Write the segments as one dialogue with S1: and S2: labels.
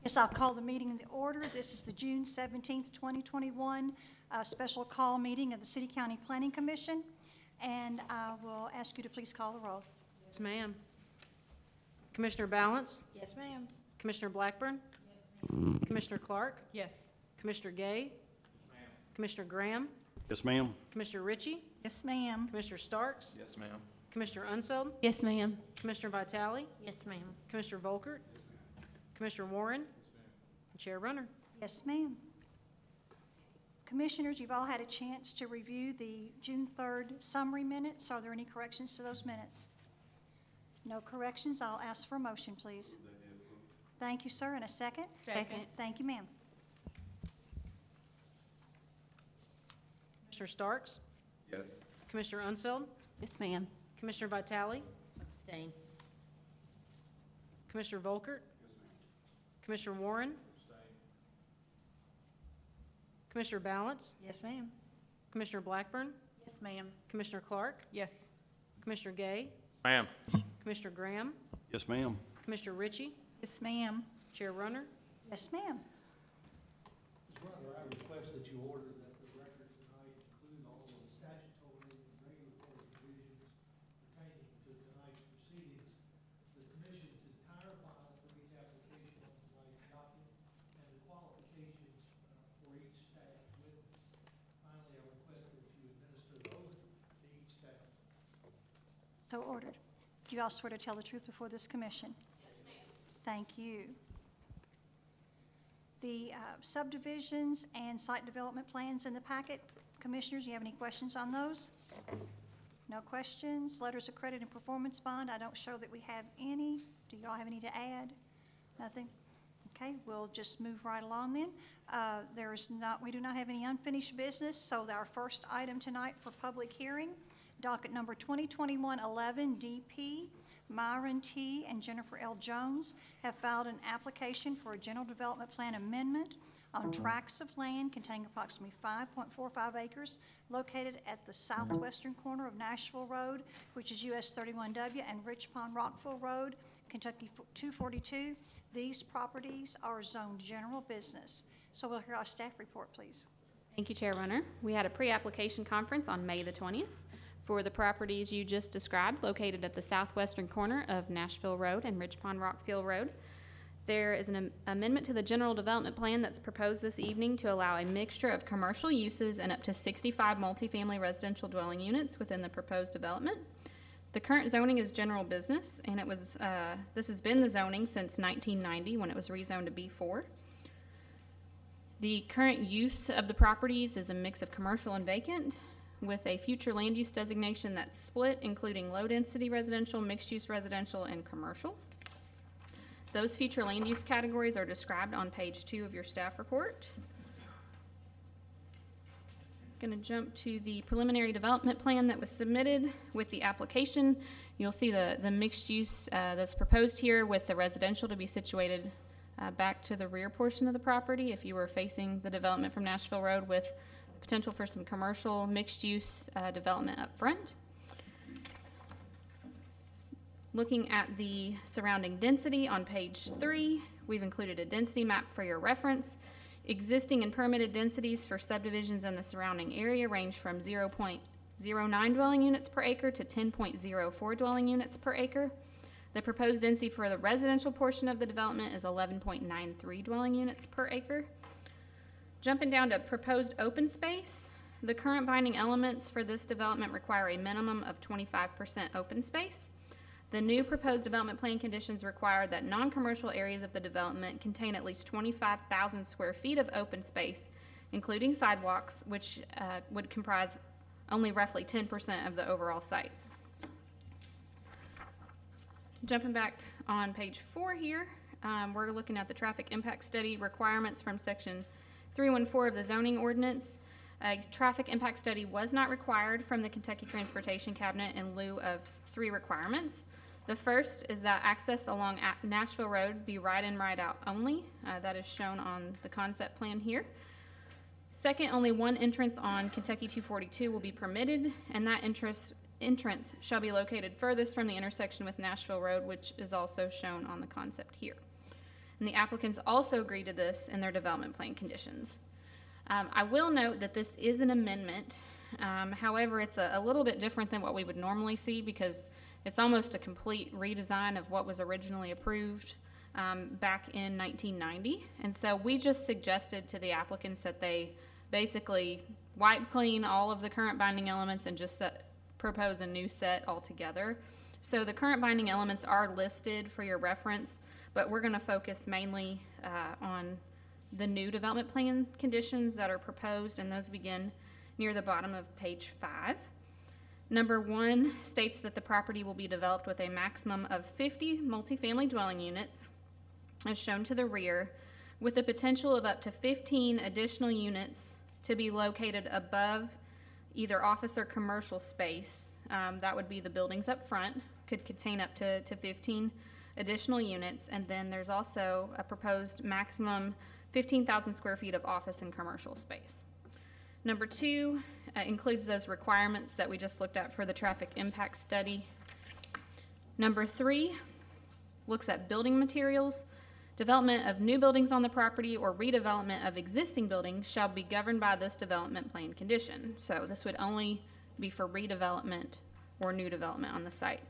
S1: Yes, I'll call the meeting to order. This is the June 17th, 2021 special call meeting of the City County Planning Commission, and I will ask you to please call the roll.
S2: Yes, ma'am. Commissioner Balance?
S1: Yes, ma'am.
S2: Commissioner Blackburn? Commissioner Clark?
S3: Yes.
S2: Commissioner Gay?
S4: Yes, ma'am.
S2: Commissioner Graham?
S4: Yes, ma'am.
S2: Commissioner Ritchie?
S1: Yes, ma'am.
S2: Commissioner Starks?
S4: Yes, ma'am.
S2: Commissioner Unseld?
S3: Yes, ma'am.
S2: Commissioner Vitale?
S3: Yes, ma'am.
S2: Commissioner Volkert? Commissioner Warren? And Chair Runner.
S1: Yes, ma'am. Commissioners, you've all had a chance to review the June 3rd summary minutes. Are there any corrections to those minutes? No corrections. I'll ask for a motion, please. Thank you, sir. And a second?
S3: Second.
S1: Thank you, ma'am.
S2: Commissioner Starks?
S4: Yes.
S2: Commissioner Unseld?
S3: Yes, ma'am.
S2: Commissioner Vitale?
S3: Abstain.
S2: Commissioner Volkert? Commissioner Warren? Commissioner Balance?
S3: Yes, ma'am.
S2: Commissioner Blackburn?
S3: Yes, ma'am.
S2: Commissioner Clark?
S3: Yes.
S2: Commissioner Gay?
S4: Ma'am.
S2: Commissioner Graham?
S4: Yes, ma'am.
S2: Commissioner Ritchie?
S1: Yes, ma'am.
S2: Chair Runner.
S1: Yes, ma'am.
S5: Mr. Runner, I request that you order that the record tonight include all of the statutory and regulatory provisions pertaining to tonight's proceedings, the Commission's entire file for each application on tonight's docket, and the qualifications for each staff witness. Finally, I request that you administer the oath to each staff.
S1: So ordered. Do you all swear to tell the truth before this commission? Yes, ma'am. Thank you. The subdivisions and site development plans in the packet. Commissioners, do you have any questions on those? No questions. Letters of credit and performance bond. I don't show that we have any. Do y'all have any to add? Nothing? Okay, we'll just move right along then. We do not have any unfinished business, so our first item tonight for public hearing, docket number 2021-11 DP, Myron T. and Jennifer L. Jones have filed an application for a general development plan amendment on tracts of land containing approximately 5.45 acres located at the southwestern corner of Nashville Road, which is US 31W, and Richpond-Rockfield Road, Kentucky 242. These properties are zoned general business. So we'll hear our staff report, please.
S6: Thank you, Chair Runner. We had a pre-application conference on May the 20th for the properties you just described, located at the southwestern corner of Nashville Road and Richpond-Rockfield Road. There is an amendment to the general development plan that's proposed this evening to allow a mixture of commercial uses and up to 65 multifamily residential dwelling units within the proposed development. The current zoning is general business, and this has been the zoning since 1990 when it was rezoned to B4. The current use of the properties is a mix of commercial and vacant, with a future land use designation that's split, including low-density residential, mixed-use residential, and commercial. Those future land use categories are described on page 2 of your staff report. Going to jump to the preliminary development plan that was submitted with the application. You'll see the mixed use that's proposed here, with the residential to be situated back to the rear portion of the property if you were facing the development from Nashville Road, with potential for some commercial mixed-use development up front. Looking at the surrounding density on page 3, we've included a density map for your reference. Existing and permitted densities for subdivisions in the surrounding area range from 0.09 dwelling units per acre to 10.04 dwelling units per acre. The proposed density for the residential portion of the development is 11.93 dwelling units per acre. Jumping down to proposed open space, the current binding elements for this development require a minimum of 25% open space. The new proposed development plan conditions require that non-commercial areas of the development contain at least 25,000 square feet of open space, including sidewalks, which would comprise only roughly 10% of the overall site. Jumping back on page 4 here, we're looking at the traffic impact study requirements from section 314 of the zoning ordinance. A traffic impact study was not required from the Kentucky Transportation Cabinet in lieu of 3 requirements. The first is that access along Nashville Road be right-in, right-out only. That is shown on the concept plan here. Second, only one entrance on Kentucky 242 will be permitted, and that entrance shall be located furthest from the intersection with Nashville Road, which is also shown on the concept here. and the applicants also agreed to this in their development plan conditions. I will note that this is an amendment. However, it's a little bit different than what we would normally see because it's almost a complete redesign of what was originally approved back in 1990. And so we just suggested to the applicants that they basically wipe clean all of the current binding elements and just propose a new set altogether. So the current binding elements are listed for your reference, but we're going to focus mainly on the new development plan conditions that are proposed, and those begin near the bottom of page 5. Number 1 states that the property will be developed with a maximum of 50 multifamily dwelling units, as shown to the rear, with the potential of up to 15 additional units to be located above either office or commercial space. That would be the buildings up front, could contain up to 15 additional units, and then there's also a proposed maximum 15,000 square feet of office and commercial space. Number 2 includes those requirements that we just looked at for the traffic impact study. Number 3 looks at building materials. Development of new buildings on the property or redevelopment of existing buildings shall be governed by this development plan condition. So this would only be for redevelopment or new development on the site.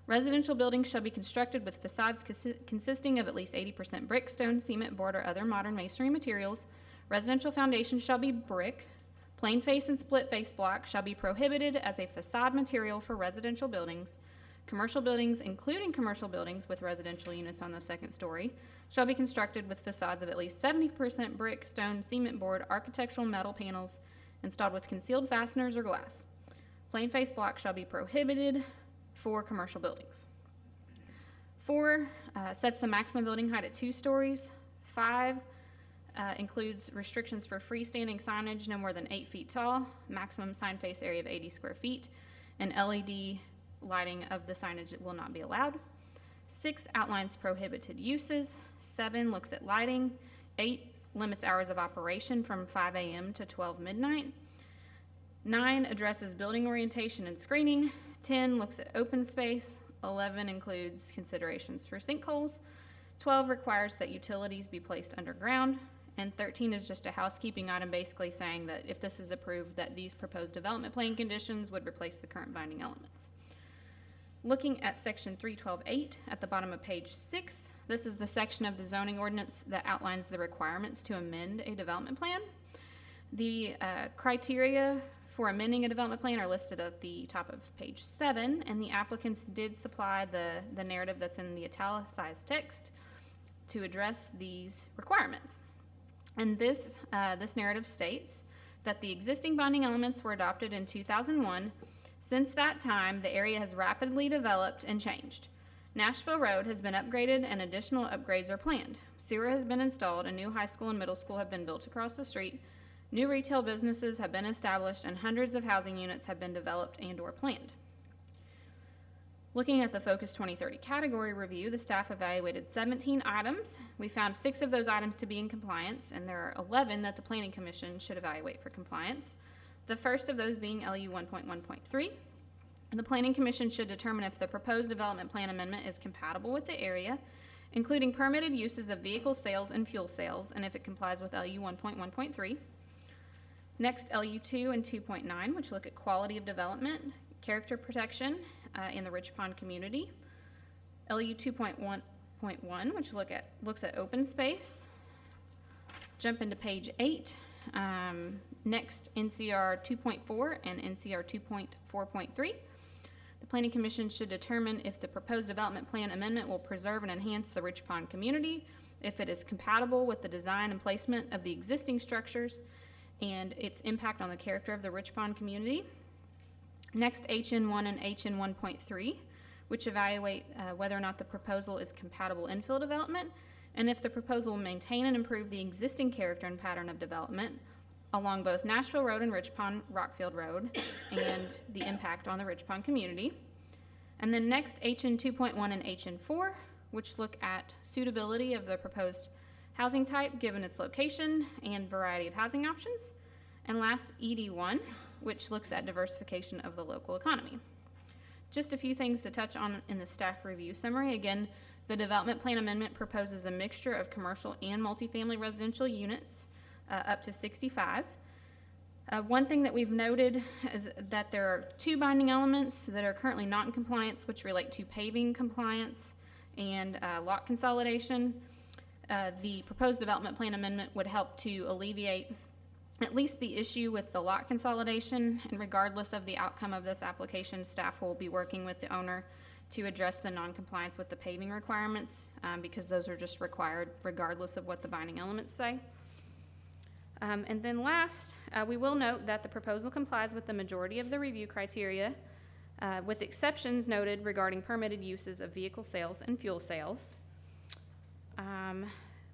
S6: Residential buildings shall be constructed with facades consisting of at least 80% brick, stone, cement, board, or other modern masonry materials. Residential foundations shall be brick. Plain face and split face block shall be prohibited as a facade material for residential buildings. Commercial buildings, including commercial buildings with residential units on the second story, shall be constructed with facades of at least 70% brick, stone, cement board, architectural metal panels installed with concealed fasteners or glass. Plain face block shall be prohibited for commercial buildings. 4 sets the maximum building height at 2 stories. 5 includes restrictions for freestanding signage no more than 8 feet tall, maximum sign face area of 80 square feet, and LED lighting of the signage will not be allowed. 6 outlines prohibited uses. 7 looks at lighting. 8 limits hours of operation from 5 a.m. to 12 midnight. 9 addresses building orientation and screening. 10 looks at open space. 11 includes considerations for sinkholes. 12 requires that utilities be placed underground. And 13 is just a housekeeping item basically saying that if this is approved, that these proposed development plan conditions would replace the current binding elements. Looking at section 312.8 at the bottom of page 6, this is the section of the zoning ordinance that outlines the requirements to amend a development plan. The criteria for amending a development plan are listed at the top of page 7, and the applicants did supply the narrative that's in the italicized text to address these requirements. And this narrative states that the existing binding elements were adopted in 2001. Since that time, the area has rapidly developed and changed. Nashville Road has been upgraded and additional upgrades are planned. Sewer has been installed, a new high school and middle school have been built across the street. New retail businesses have been established and hundreds of housing units have been developed and or planned. Looking at the Focus 2030 category review, the staff evaluated 17 items. We found 6 of those items to be in compliance, and there are 11 that the Planning Commission should evaluate for compliance. The first of those being LU 1.1.3. The Planning Commission should determine if the proposed development plan amendment is compatible with the area, including permitted uses of vehicle sales and fuel sales, and if it complies with LU 1.1.3. Next, LU 2 and 2.9, which look at quality of development, character protection in the Richpond community. LU 2.1.1, which looks at open space. Jump into page 8. Next, NCR 2.4 and NCR 2.4.3. The Planning Commission should determine if the proposed development plan amendment will preserve and enhance the Richpond community, if it is compatible with the design and placement of the existing structures, and its impact on the character of the Richpond community. Next, HN1 and HN1.3, which evaluate whether or not the proposal is compatible infill development, and if the proposal will maintain and improve the existing character and pattern of development along both Nashville Road and Richpond-Rockfield Road, and the impact on the Richpond community. And then next, HN 2.1 and HN 4, which look at suitability of the proposed housing type given its location and variety of housing options. And last, ED 1, which looks at diversification of the local economy. Just a few things to touch on in the staff review summary. Again, The development plan amendment proposes a mixture of commercial and multifamily residential units, up to 65. One thing that we've noted is that there are 2 binding elements that are currently not in compliance, which relate to paving compliance and lot consolidation. The proposed development plan amendment would help to alleviate at least the issue with the lot consolidation, and regardless of the outcome of this application, staff will be working with the owner to address the non-compliance with the paving requirements, because those are just required regardless of what the binding elements say. And then last, we will note that the proposal complies with the majority of the review criteria, with exceptions noted regarding permitted uses of vehicle sales and fuel sales.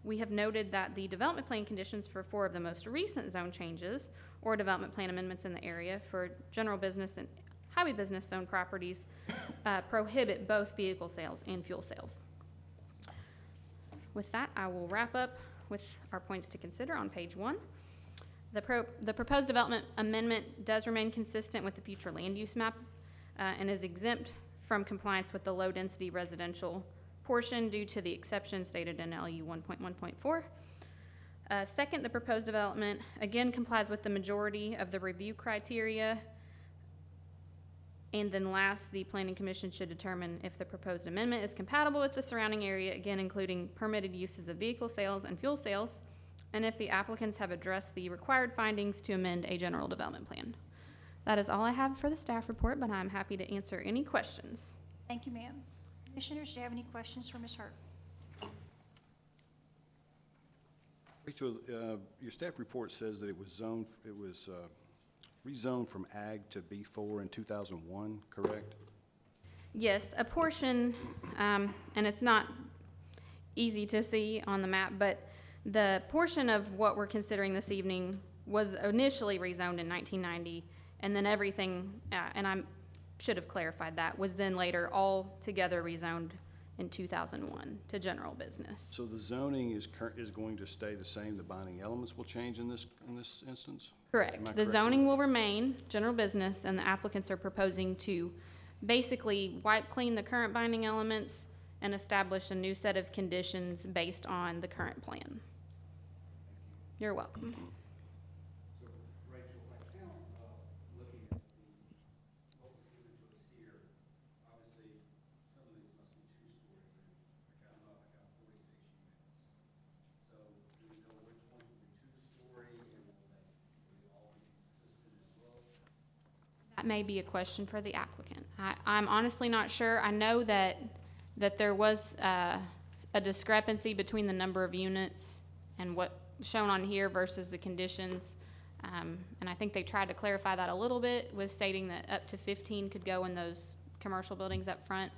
S6: We have noted that the development plan conditions for 4 of the most recent zone changes or development plan amendments in the area for general business and highway business zone properties prohibit both vehicle sales and fuel sales. With that, I will wrap up with our points to consider on page 1. The proposed development amendment does remain consistent with the future land use map and is exempt from compliance with the low-density residential portion due to the exception stated in LU 1.1.4. Second, the proposed development again complies with the majority of the review criteria. And then last, the Planning Commission should determine if the proposed amendment is compatible with the surrounding area, again including permitted uses of vehicle sales and fuel sales, and if the applicants have addressed the required findings to amend a general development plan. That is all I have for the staff report, but I'm happy to answer any questions.
S1: Thank you, ma'am. Commissioners, do you have any questions for Ms. Hurt?
S4: Rachel, your staff report says that it was rezoned from ag to B4 in 2001, correct?
S6: Yes, a portion, and it's not easy to see on the map, but the portion of what we're considering this evening was initially rezoned in 1990, and then everything, and I should have clarified that, was then later all together rezoned in 2001 to general business.
S4: So the zoning is going to stay the same, the binding elements will change in this instance? Am I
S6: Correct. The
S4: correct?
S6: zoning will remain general business, and the applicants are proposing to basically wipe clean the current binding elements and establish a new set of conditions based on the current plan. You're welcome.
S3: So, Rachel, I count, looking at what was given to us here, obviously, some of these must be 2-story, but I count up, I got 46 units. So, do we know which ones will be 2-story, and will they all be consistent as well?
S6: That may be a question for the applicant. I'm honestly not sure. I know that there was a discrepancy between the number of units and what shown on here versus the conditions. And I think they tried to clarify that a little bit with stating that up to 15 could go in those commercial buildings up front.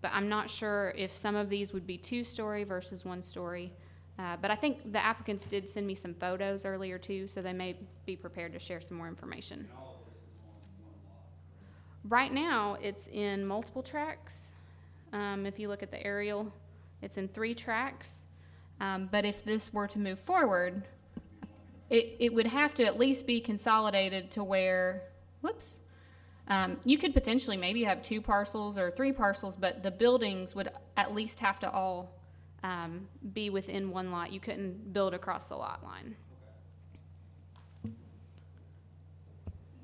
S6: But I'm not sure if some of these would be 2-story versus 1-story. But I think the applicants did send me some photos earlier too, so they may be prepared to share some more information.
S3: And all of this is on one lot, correct?
S6: Right now, it's in multiple tracks. If you look at the aerial, it's in 3 tracks. But if this were to move forward, it would have to at least be consolidated to where, you could potentially maybe have 2 parcels or 3 parcels, but the buildings would at least have to all be within one lot. You couldn't build across the lot line.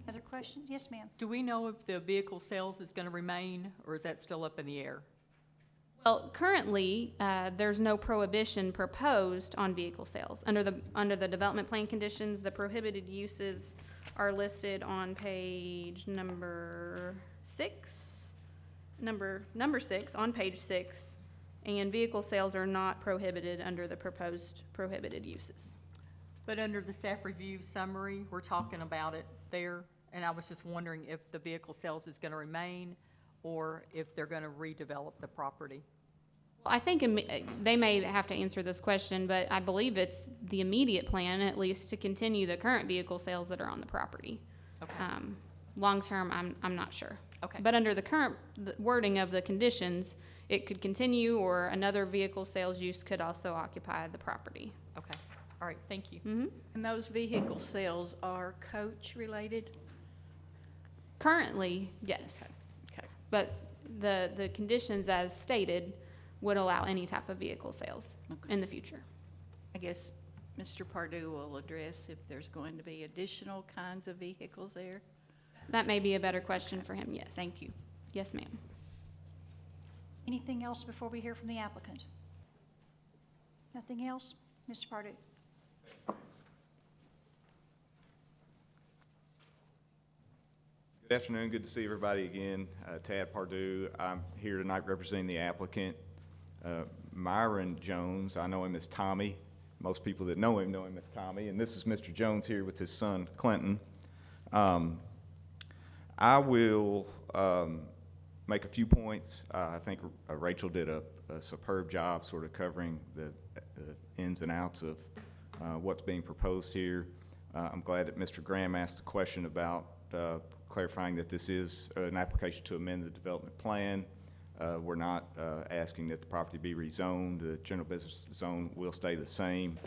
S1: Other questions? Yes, ma'am.
S7: Do we know if the vehicle sales is going to remain, or is that still up in the air?
S6: Well, currently, there's no prohibition proposed on vehicle sales. Under the development plan conditions, the prohibited uses are listed on page number 6. Number 6, on page 6, and vehicle sales are not prohibited under the proposed prohibited uses.
S7: But under the staff review summary, we're talking about it there, and I was just wondering if the vehicle sales is going to remain or if they're going to redevelop the property.
S6: Well, I think they may have to answer this question, but I believe it's the immediate plan, at least, to continue the current vehicle sales that are on the property.
S7: Okay.
S6: Long term, I'm not sure.
S7: Okay.
S6: But under the current wording of the conditions, it could continue, or another vehicle sales use could also occupy the property.
S7: Okay. All right. Thank you.
S6: Mm-hmm.
S8: And those vehicle sales are coach-related?
S6: Currently, yes.
S8: Okay.
S6: But the conditions as stated would allow any type of vehicle sales
S8: Okay.
S6: in the future.
S8: I guess Mr. Pardue will address if there's going to be additional kinds of vehicles there.
S6: That may be a better question for him, yes.
S8: Thank you.
S6: Yes, ma'am.
S1: Anything else before we hear from the applicant? Nothing else? Mr. Pardue?
S9: Good afternoon. Good to see everybody again. Tad Pardue. I'm here tonight representing the applicant, Myron Jones. I know him as Tommy. Most people that know him as Tommy. And this is Mr. Jones here with his son, Clinton. I will make a few points. I think Rachel did a superb job sort of covering the ins and outs of what's being proposed here. I'm glad that Mr. Graham asked a question about clarifying that this is an application to amend the development plan. We're not asking that the property be rezoned. The general business zone will stay the same.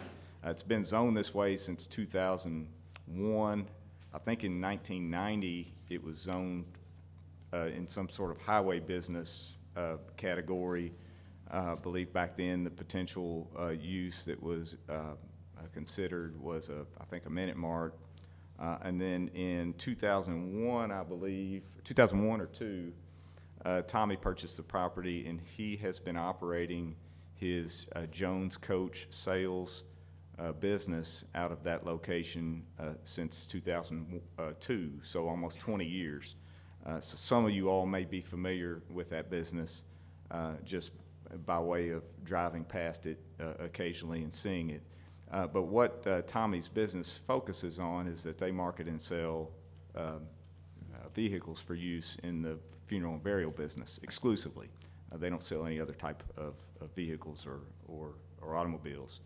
S9: It's been zoned this way since 2001. I think in 1990 it was zoned in some sort of highway business category. I believe back then the potential use that was considered was, I think, a Minute Mart. And then in 2001, I believe, 2001 or 2, Tommy purchased the property, and he has been operating his Jones Coach sales business out of that location since 2002, so almost 20 years. So some of you all may be familiar with that business just by way of driving past it occasionally and seeing it. But what Tommy's business focuses on is that they market and sell vehicles for use in the funeral and burial business exclusively. They don't sell any other type of vehicles or automobiles.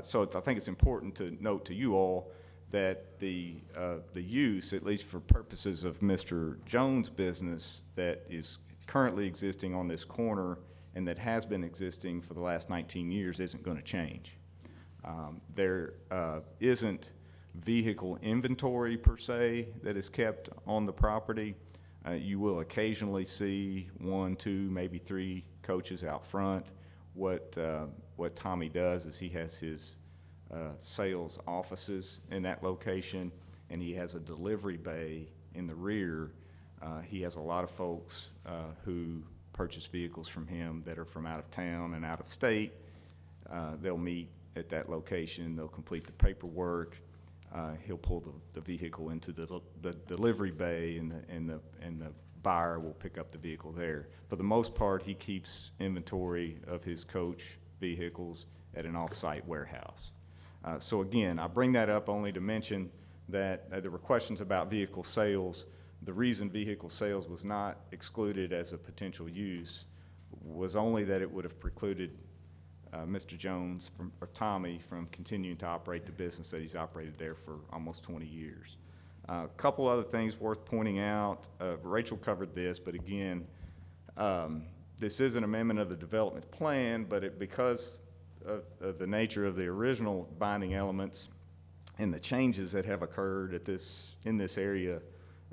S9: So I think it's important to note to you all that the use, at least for purposes of Mr. Jones' business that is currently existing on this corner and that has been existing for the last 19 years, isn't going to change. There isn't vehicle inventory per se that is kept on the property. You will occasionally see 1, 2, maybe 3 coaches out front. What Tommy does is he has his sales offices in that location, and he has a delivery bay in the rear. He has a lot of folks who purchase vehicles from him that are from out of town and out of state. They'll meet at that location. They'll complete the paperwork. He'll pull the vehicle into the delivery bay, and the buyer will pick up the vehicle there. For the most part, he keeps inventory of his coach vehicles at an off-site warehouse. So again, I bring that up only to mention that there were questions about vehicle sales. The reason vehicle sales was not excluded as a potential use was only that it would have precluded Mr. Jones or Tommy from continuing to operate the business that he's operated there for almost 20 years. A couple other things worth pointing out. Rachel covered this, but again, this is an amendment of the development plan, but because of the nature of the original binding elements and the changes that have occurred in this area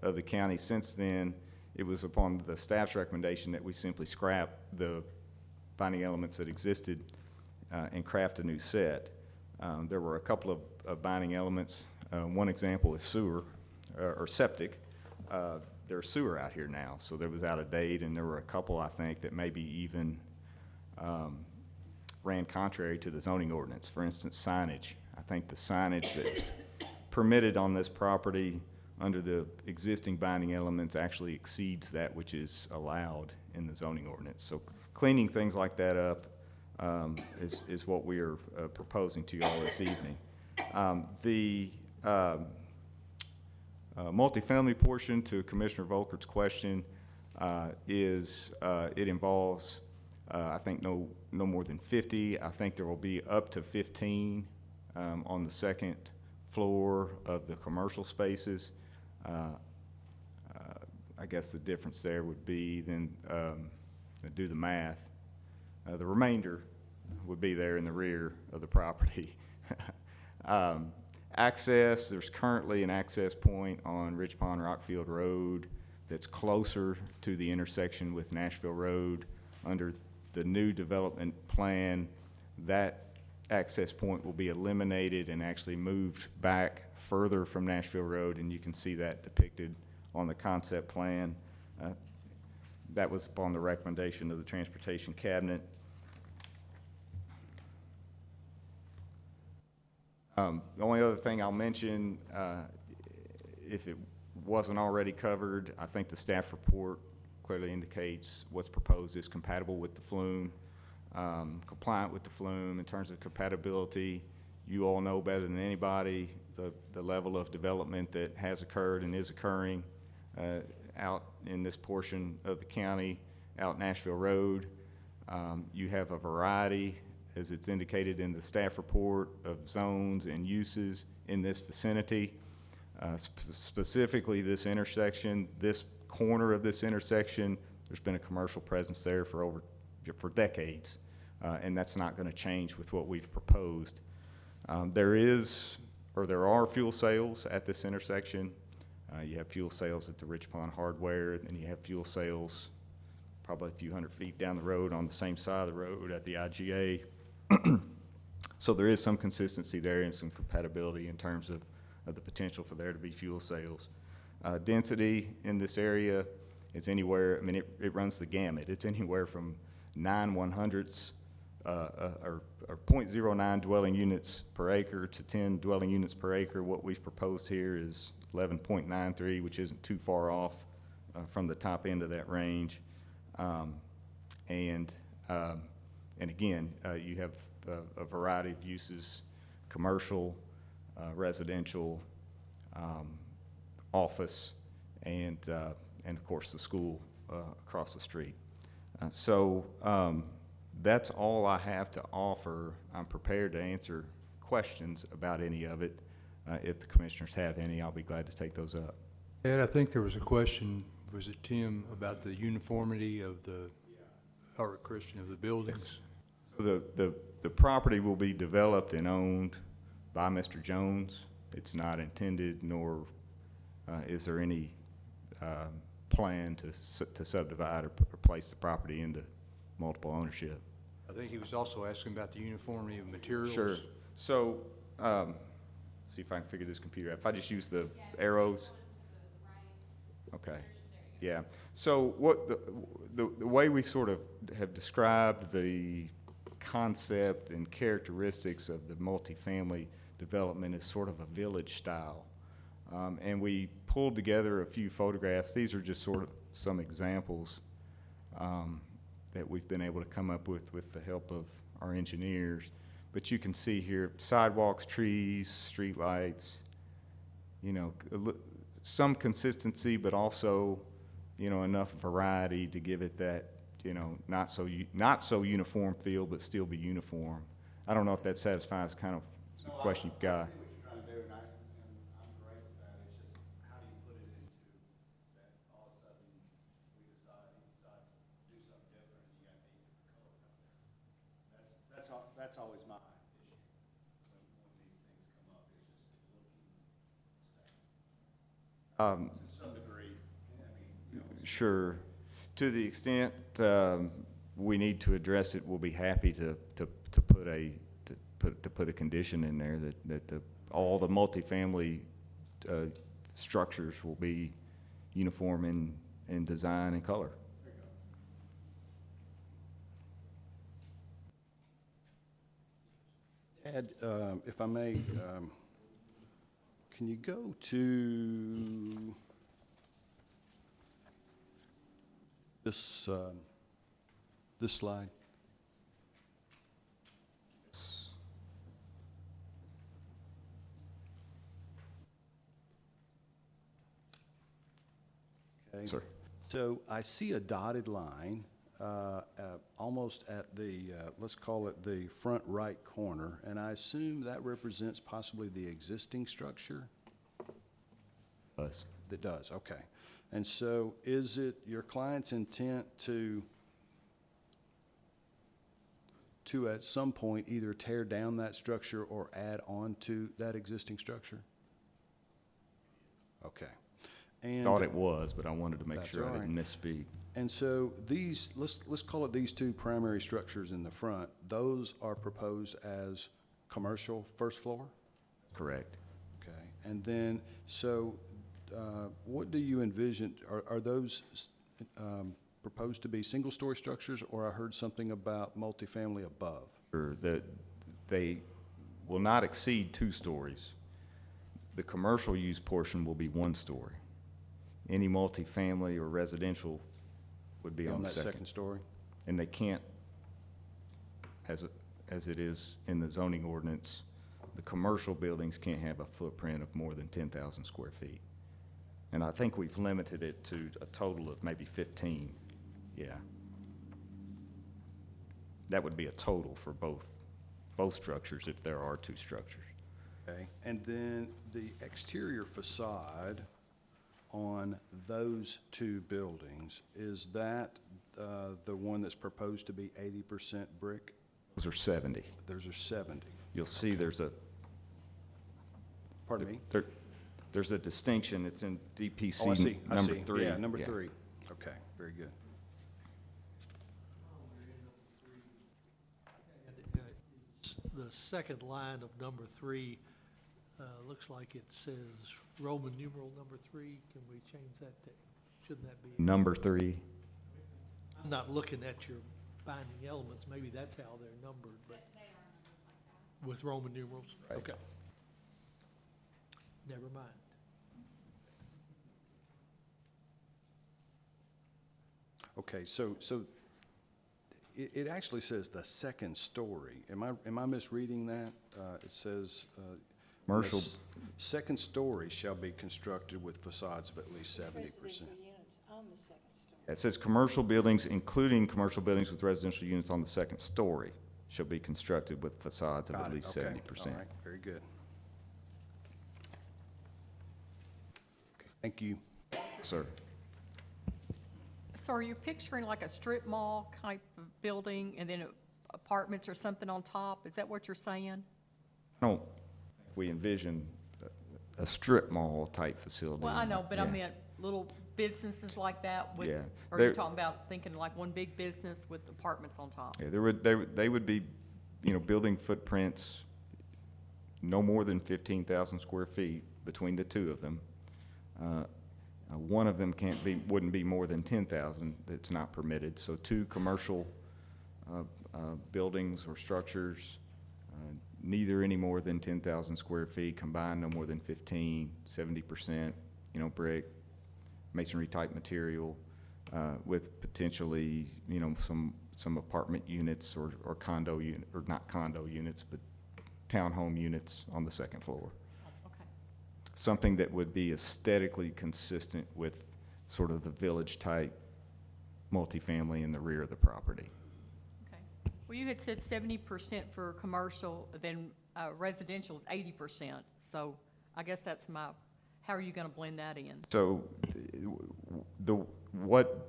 S9: of the county since then, it was upon the staff's recommendation that we simply scrap the binding elements that existed and craft a new set. There were a couple of binding elements. One example is sewer or septic. There's sewer out here now, so there was out of date, and there were a couple, I think, that maybe even ran contrary to the zoning ordinance. For instance, signage. I think the signage that's permitted on this property under the existing binding elements actually exceeds that which is allowed in the zoning ordinance. So cleaning things like that up is what we are proposing to you all this evening. The multifamily portion, to Commissioner Volkert's question, it involves I think no more than 50. I think there will be up to 15 on the second floor of the commercial spaces. I guess the difference there would be then, do the math, the remainder would be there in the rear of the property. Access, there's currently an access point on Richpond-Rockfield Road that's closer to the intersection with Nashville Road under the new development plan, that access point will be eliminated and actually moved back further from Nashville Road, and you can see that depicted on the concept plan. That was upon the recommendation of the Transportation Cabinet. The only other thing I'll mention, if it wasn't already covered, I think the staff report clearly indicates what's proposed is compatible with the Flume, compliant with the Flume in terms of compatibility. You all know better than anybody the level of development that has occurred and is occurring out in this portion of the county, out Nashville Road. You have a variety, as it's indicated in the staff report, of zones and uses in this vicinity. Specifically this intersection, this corner of this intersection, there's been a commercial presence there for decades, and that's not going to change with what we've proposed. There are fuel sales at this intersection. You have fuel sales at the Richpond Hardware, and you have fuel sales probably a few hundred feet down the road on the same side of the road at the IGA. So there is some consistency there and some compatibility in terms of the potential for there to be fuel sales. Density in this area is anywhere, I mean, it runs the gamut. It's anywhere from 9/100ths or 0.09 dwelling units per acre to 10 dwelling units per acre. What we've proposed here is 11.93, which isn't too far off from the top end of that range. And again, you have a variety of uses: commercial, residential, office, and of course the school across the street. That's all I have to offer. I'm prepared to answer questions about any of it. If the commissioners have any, I'll be glad to take those up.
S10: Ed, I think there was a question, was it Tim, about the uniformity of the, or Christian, of the buildings?
S9: So the property will be developed and owned by Mr. Jones. It's not intended, nor is there any plan to subdivide or place the property into multiple ownership.
S10: I think he was also asking about the uniformity of materials.
S9: Sure. So, see if I can figure this computer out. If I just use the arrows. Okay. Yeah. So what the way we sort of have described the concept and characteristics of the multifamily development is sort of a village style. And we pulled together a few photographs. These are just sort of some examples that we've been able to come up with the help of our engineers. But you can see here sidewalks, trees, street lights, you know, some consistency, but also, you know, enough variety to give it that, you know, not so uniform feel, but still be uniform. I don't know if that satisfies kind of the question you've got.
S3: I see what you're trying to do, and I'm great with that. It's just, how do you put it into that all of a sudden he decides to do something different, and you got 8 different colors out there. That's always my issue when these things come up. It's just looking the same. To some degree, I mean, you know.
S9: Sure. To the extent we need to address it, we'll be happy to put a condition in there that all the multifamily structures will be uniform in design and color.
S4: Ed, if I may, can you go to this slide? Okay.
S9: Sir.
S4: So I see a dotted line almost at the, let's call it the front right corner, and I assume that represents possibly the existing structure?
S9: Us.
S4: It does, okay. And so is it your client's intent to at some point either tear down that structure or add on to that existing structure? Okay. And
S9: Thought it was, but I wanted to make
S4: That's
S9: sure I
S4: all
S9: didn't misspeak.
S4: And so these, let's call it these two primary structures in the front, those are proposed as commercial first floor?
S9: Correct.
S4: Okay, and then, so, what do you envision, are those, proposed to be single-story structures, or I heard something about multifamily above?
S9: Or that they will not exceed 2 stories. The commercial use portion will be 1 story. Any multifamily or residential would be on the
S4: that second story?
S9: And they can't, as it is in the zoning ordinance, the commercial buildings can't have a footprint of more than 10,000 square feet. And I think we've limited it to a total of maybe 15, yeah. That would be a total for both structures if there are 2 structures.
S4: Okay, and then the exterior facade on those 2 buildings, is that the one that's proposed to be 80% brick?
S9: Those are 70.
S4: Those are 70.
S9: You'll see there's a,
S4: Pardon me?
S9: there's a distinction. It's in DPC
S4: Oh, I see, I
S9: number
S4: see.
S9: 3.
S4: Yeah, number 3. Okay, very good.
S5: The second line of number 3, looks like it says Roman numeral number 3. Can we change that to, shouldn't that be?
S9: Number 3.
S5: I'm not looking at your binding elements, maybe that's how they're numbered, but. With Roman numerals?
S4: Right.
S5: Okay. Never mind.
S4: Okay, so it actually says the second story. Am I misreading that? It says,
S9: Commercial,
S4: second story shall be constructed with facades of at least 70%.
S11: units on the second story.
S9: it says commercial buildings, including commercial buildings with residential units on the second story, shall be constructed with facades of
S4: Got
S9: at
S4: it,
S9: least
S4: okay.
S9: 70%.
S4: All right, very good. Okay, thank you.
S9: Sir.
S7: So are you picturing like a strip mall type of building and then apartments or something on top? Is that what you're saying?
S9: We envision a strip mall type facility.
S7: Well, I know, but I
S9: Yeah.
S7: meant little businesses like that with,
S9: Yeah.
S7: or you're
S9: There-
S7: talking about thinking like one big business with apartments on top?
S9: Yeah, they would be, building footprints no more than 15,000 square feet between the 2 of them. One of them wouldn't be more than 10,000, it's not permitted. So 2 commercial buildings or structures, neither any more than 10,000 square feet, combined no more than 15, 70%, brick, masonry type material, with potentially, some apartment units or condo unit, or not condo units, but townhome units on the second floor.
S7: Okay.
S9: Something that would be aesthetically consistent with sort of the village type multifamily in the rear of the property.
S7: Okay. Well, you had said 70% for commercial, then residential is 80%. So I guess that's how are you going to blend that in?
S9: So what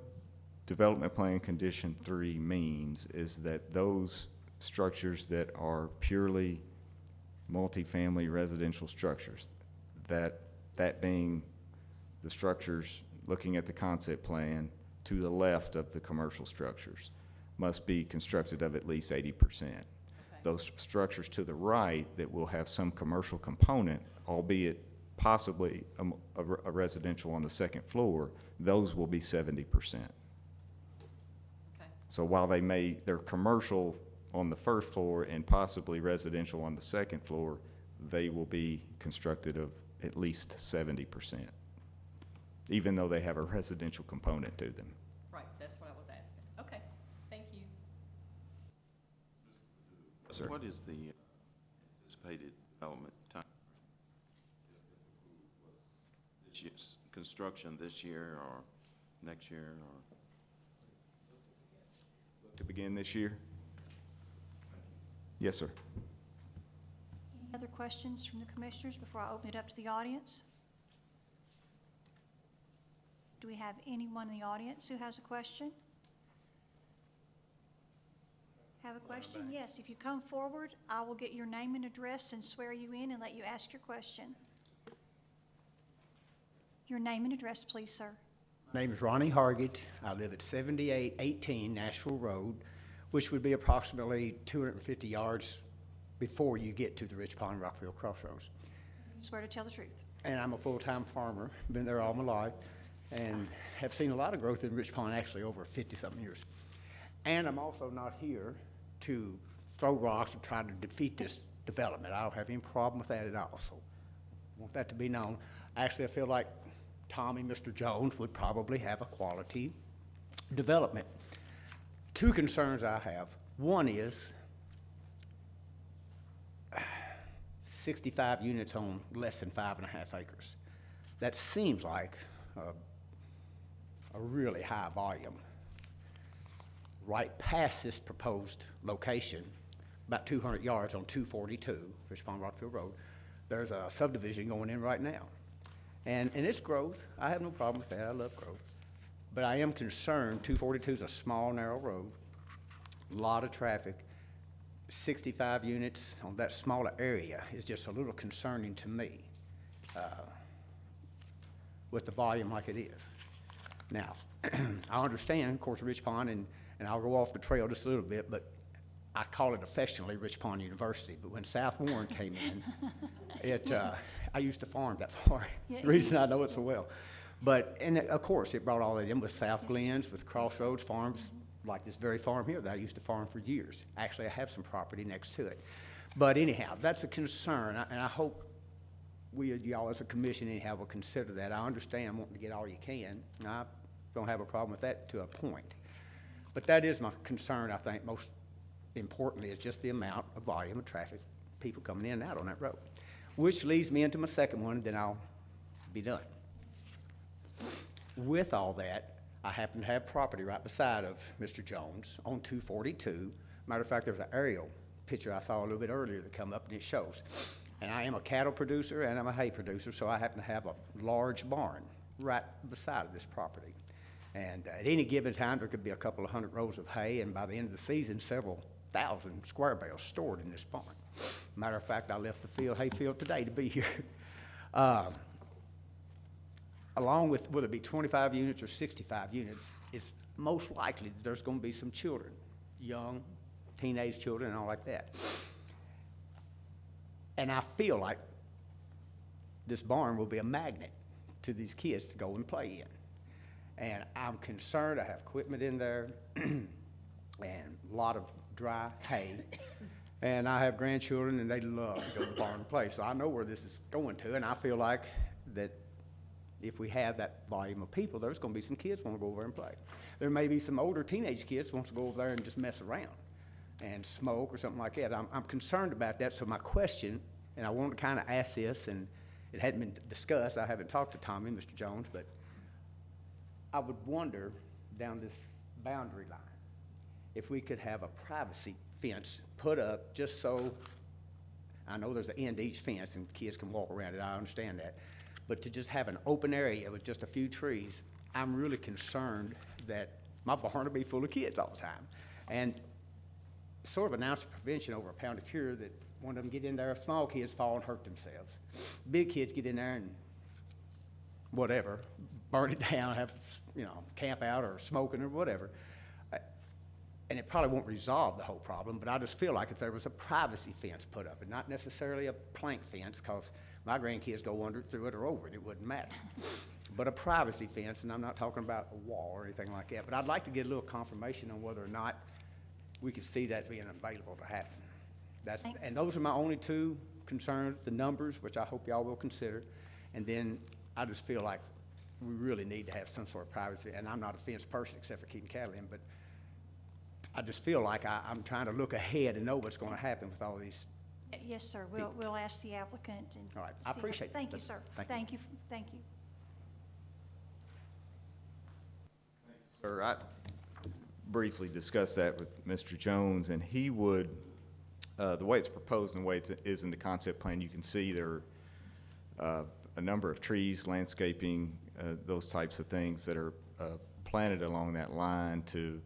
S9: Development Plan Condition 3 means is that those structures that are purely multifamily residential structures, that being the structures, looking at the concept plan, to the left of the commercial structures, must be constructed of at least 80%.
S7: Okay.
S9: Those structures to the right that will have some commercial component, albeit possibly a residential on the second floor, those will be 70%.
S7: Okay.
S9: So while they're commercial on the first floor and possibly residential on the second floor, they will be constructed of at least 70%, even though they have a residential component to them.
S7: Right, that's what I was asking. Okay, thank you.
S9: Sir.
S12: What is the anticipated development time? This year's construction this year or next year or?
S9: To begin this year? Yes, sir.
S1: Any other questions from the commissioners before I open it up to the audience? Do we have anyone in the audience who has a question? Have a question? Yes, if you come forward, I will get your name and address and swear you in and let you ask your question. Your name and address, please, sir.
S13: My name is Ronnie Hargett. I live at 7818 Nashville Road, which would be approximately 250 yards before you get to the Richpond-Rockfield crossroads.
S1: Swear to tell the truth.
S13: And I'm a full-time farmer, been there all my life, and have seen a lot of growth in Richpond actually over 50-something years. And I'm also not here to throw rocks or try to defeat this development. I don't have any problem with that at all, so I want that to be known. Actually, I feel like Tommy, Mr. Jones, would probably have a quality development. Two concerns I have. One is 65 units on less than 5.5 acres. That seems like a really high volume. Right past this proposed location, about 200 yards on 242, Richpond-Rockfield Road, there's a subdivision going in right now. And it's growth. I have no problem with that. I love growth. But I am concerned, 242 is a small, narrow road, a lot of traffic. 65 units on that smaller area is just a little concerning to me with the volume like it is. Now, I understand, of course, Richpond, and I'll go off the trail just a little bit, but I call it affectionately Richpond University. But when South Warren came in, I used to farm that far.
S1: Yeah,
S13: The reason I know it so well. But, and of course, it brought all that in with South Glens, with Crossroads Farms, like this very farm here that I used to farm for years. Actually, I have some property next to it. But anyhow, that's a concern, and I hope y'all as a commission anyhow will consider that. I understand wanting to get all you can, and I don't have a problem with that to a point. But that is my concern, I think, most importantly, is just the amount of volume of traffic, people coming in and out on that road. Which leads me into my second one, then I'll be done. With all that, I happen to have property right beside of Mr. Jones on 242. Matter of fact, there was an aerial picture I saw a little bit earlier that come up, and it shows. And I am a cattle producer and I'm a hay producer, so I happen to have a large barn right beside of this property. And at any given time, there could be a couple of hundred rows of hay, and by the end of the season, several thousand square bales stored in this barn. Matter of fact, I left the hay field today to be here. Along with whether it be 25 units or 65 units, it's most likely that there's going to be some children, young, teenage children and all like that. And I feel like this barn will be a magnet to these kids to go and play in. And I'm concerned. I have equipment in there and a lot of dry hay. And I have grandchildren, and they love to go to the barn and play. So I know where this is going to, and I feel like that if we have that volume of people, there's going to be some kids want to go over there and play. There may be some older teenage kids who want to go over there and just mess around and smoke or something like that. I'm concerned about that. So my question, and I want to kind of ask this, and it hadn't been discussed. I haven't talked to Tommy, Mr. Jones, but I would wonder down this boundary line if we could have a privacy fence put up just so, I know there's an end to each fence and kids can walk around it. I understand that. But to just have an open area with just a few trees, I'm really concerned that my barn will be full of kids all the time. And sort of an ounce of prevention over a pound of cure, that one of them get in there, small kids fall and hurt themselves. Big kids get in there and whatever, burn it down, have, camp out or smoking or whatever. And it probably won't resolve the whole problem, but I just feel like if there was a privacy fence put up, and not necessarily a plank fence, because my grandkids go through it or over it, it wouldn't matter. But a privacy fence, and I'm not talking about a wall or anything like that, but I'd like to get a little confirmation on whether or not we could see that being available to happen. And those are my only two concerns, the numbers, which I hope y'all will consider, and then I just feel like we really need to have some sort of privacy, and I'm not a fence person except for keeping cattle in, but I just feel like I'm trying to look ahead and know what's going to happen with all these.
S1: Yes, sir. We'll ask the applicant and.
S13: All right. I appreciate that.
S1: Thank you, sir. Thank you. Thank you.
S9: Sir, I briefly discussed that with Mr. Jones, and he would, the way it's proposed and the way it is in the concept plan, you can see there are a number of trees, landscaping, those types of things that are planted along that line to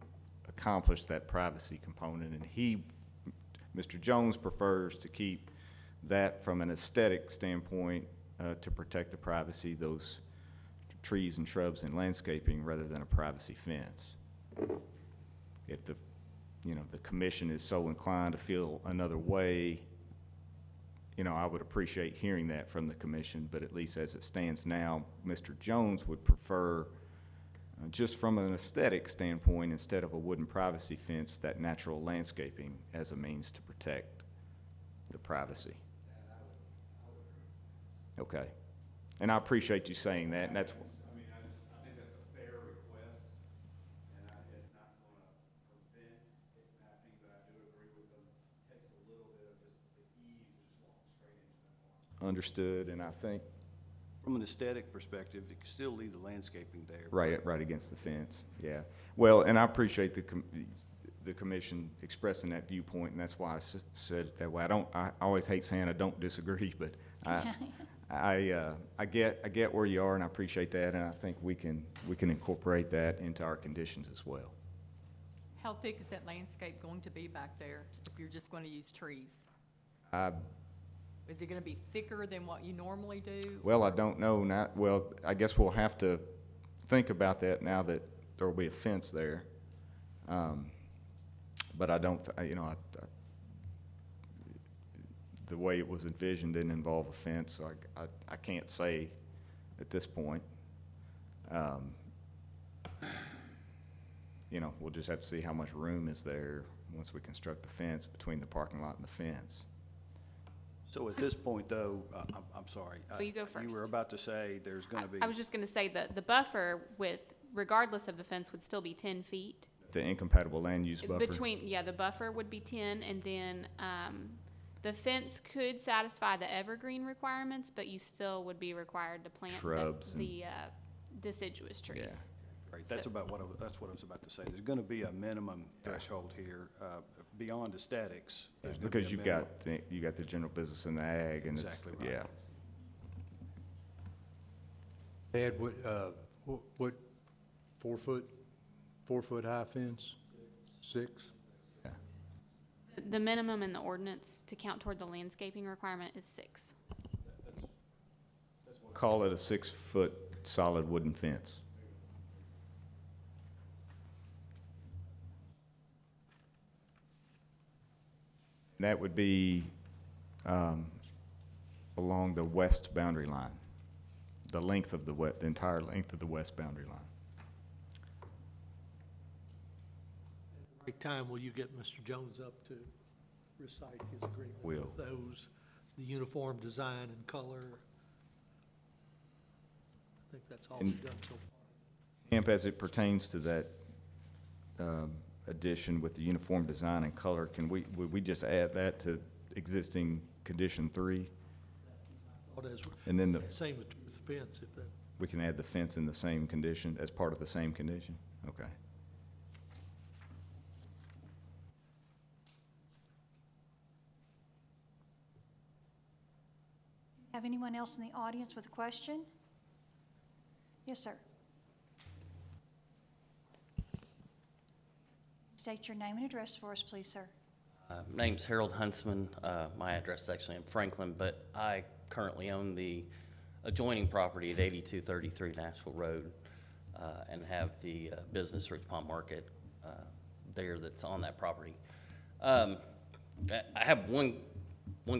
S9: accomplish that privacy component. And Mr. Jones prefers to keep that from an aesthetic standpoint to protect the privacy, those trees and shrubs and landscaping rather than a privacy fence. If the, you know, the commission is so inclined to feel another way, you know, I would appreciate hearing that from the commission, but at least as it stands now, Mr. Jones would prefer, just from an aesthetic standpoint, instead of a wooden privacy fence, that natural landscaping as a means to protect the privacy. Okay. And I appreciate you saying that, and that's,
S3: I think that's a fair request, and it's not gonna prevent it happening, but I do agree with them. Takes a little bit of just the ease of just walking straight into that barn.
S9: understood, and I think,
S4: From an aesthetic perspective, you can still leave the landscaping there.
S9: right against the fence, yeah. Well, and I appreciate the commission expressing that viewpoint, and that's why I said it that way. I always hate saying I don't disagree, but I get where you are, and I appreciate that, and I think we can incorporate that into our conditions as well.
S7: How thick is that landscape going to be back there if you're just going to use trees? Is it going to be thicker than what you normally do?
S9: Well, I don't know now. Well, I guess we'll have to think about that now that there will be a fence there. But I don't, you know, the way it was envisioned didn't involve a fence, so I can't say at this point. You know, we'll just have to see how much room is there once we construct the fence between the parking lot and the fence.
S4: So at this point, though, I'm sorry.
S6: Well, you go
S4: You were
S6: first.
S4: about to say there's gonna be.
S6: I was just gonna say that the buffer with, regardless of the fence, would still be 10 feet.
S9: The incompatible land use buffer.
S6: Between, yeah, the buffer would be 10, and then, the fence could satisfy the evergreen requirements, but you still would be required to plant
S9: Shrubs and-
S6: the deciduous trees.
S4: Right, that's what I was about to say. There's gonna be a minimum threshold here, beyond aesthetics. There's gonna be
S9: Because
S4: a minimum.
S9: you got the general business and the ag, and it's,
S4: Exactly right.
S9: yeah.
S10: Ed, what, 4-foot high fence? 6?
S6: The minimum in the ordinance to count toward the landscaping requirement is 6.
S9: Call it a 6-foot solid wooden fence. That would be along the west boundary line, the length of the entire length of the west boundary line.
S5: Right time, will you get Mr. Jones up to recite his agreement
S9: Will.
S5: with those, the uniform design and color? I think that's all we've done so far.
S9: Camp, as it pertains to that addition with the uniform design and color, would we just add that to existing condition 3?
S5: What is,
S9: And then
S5: same with the fence, if that,
S9: we can add the fence in the same condition, as part of the same condition? Okay.
S1: Have anyone else in the audience with a question? Yes, sir. State your name and address for us, please, sir.
S14: Name's Harold Huntsman. My address is actually in Franklin, but I currently own the adjoining property at 8233 Nashville Road and have the business Richpond Market there that's on that property. I have one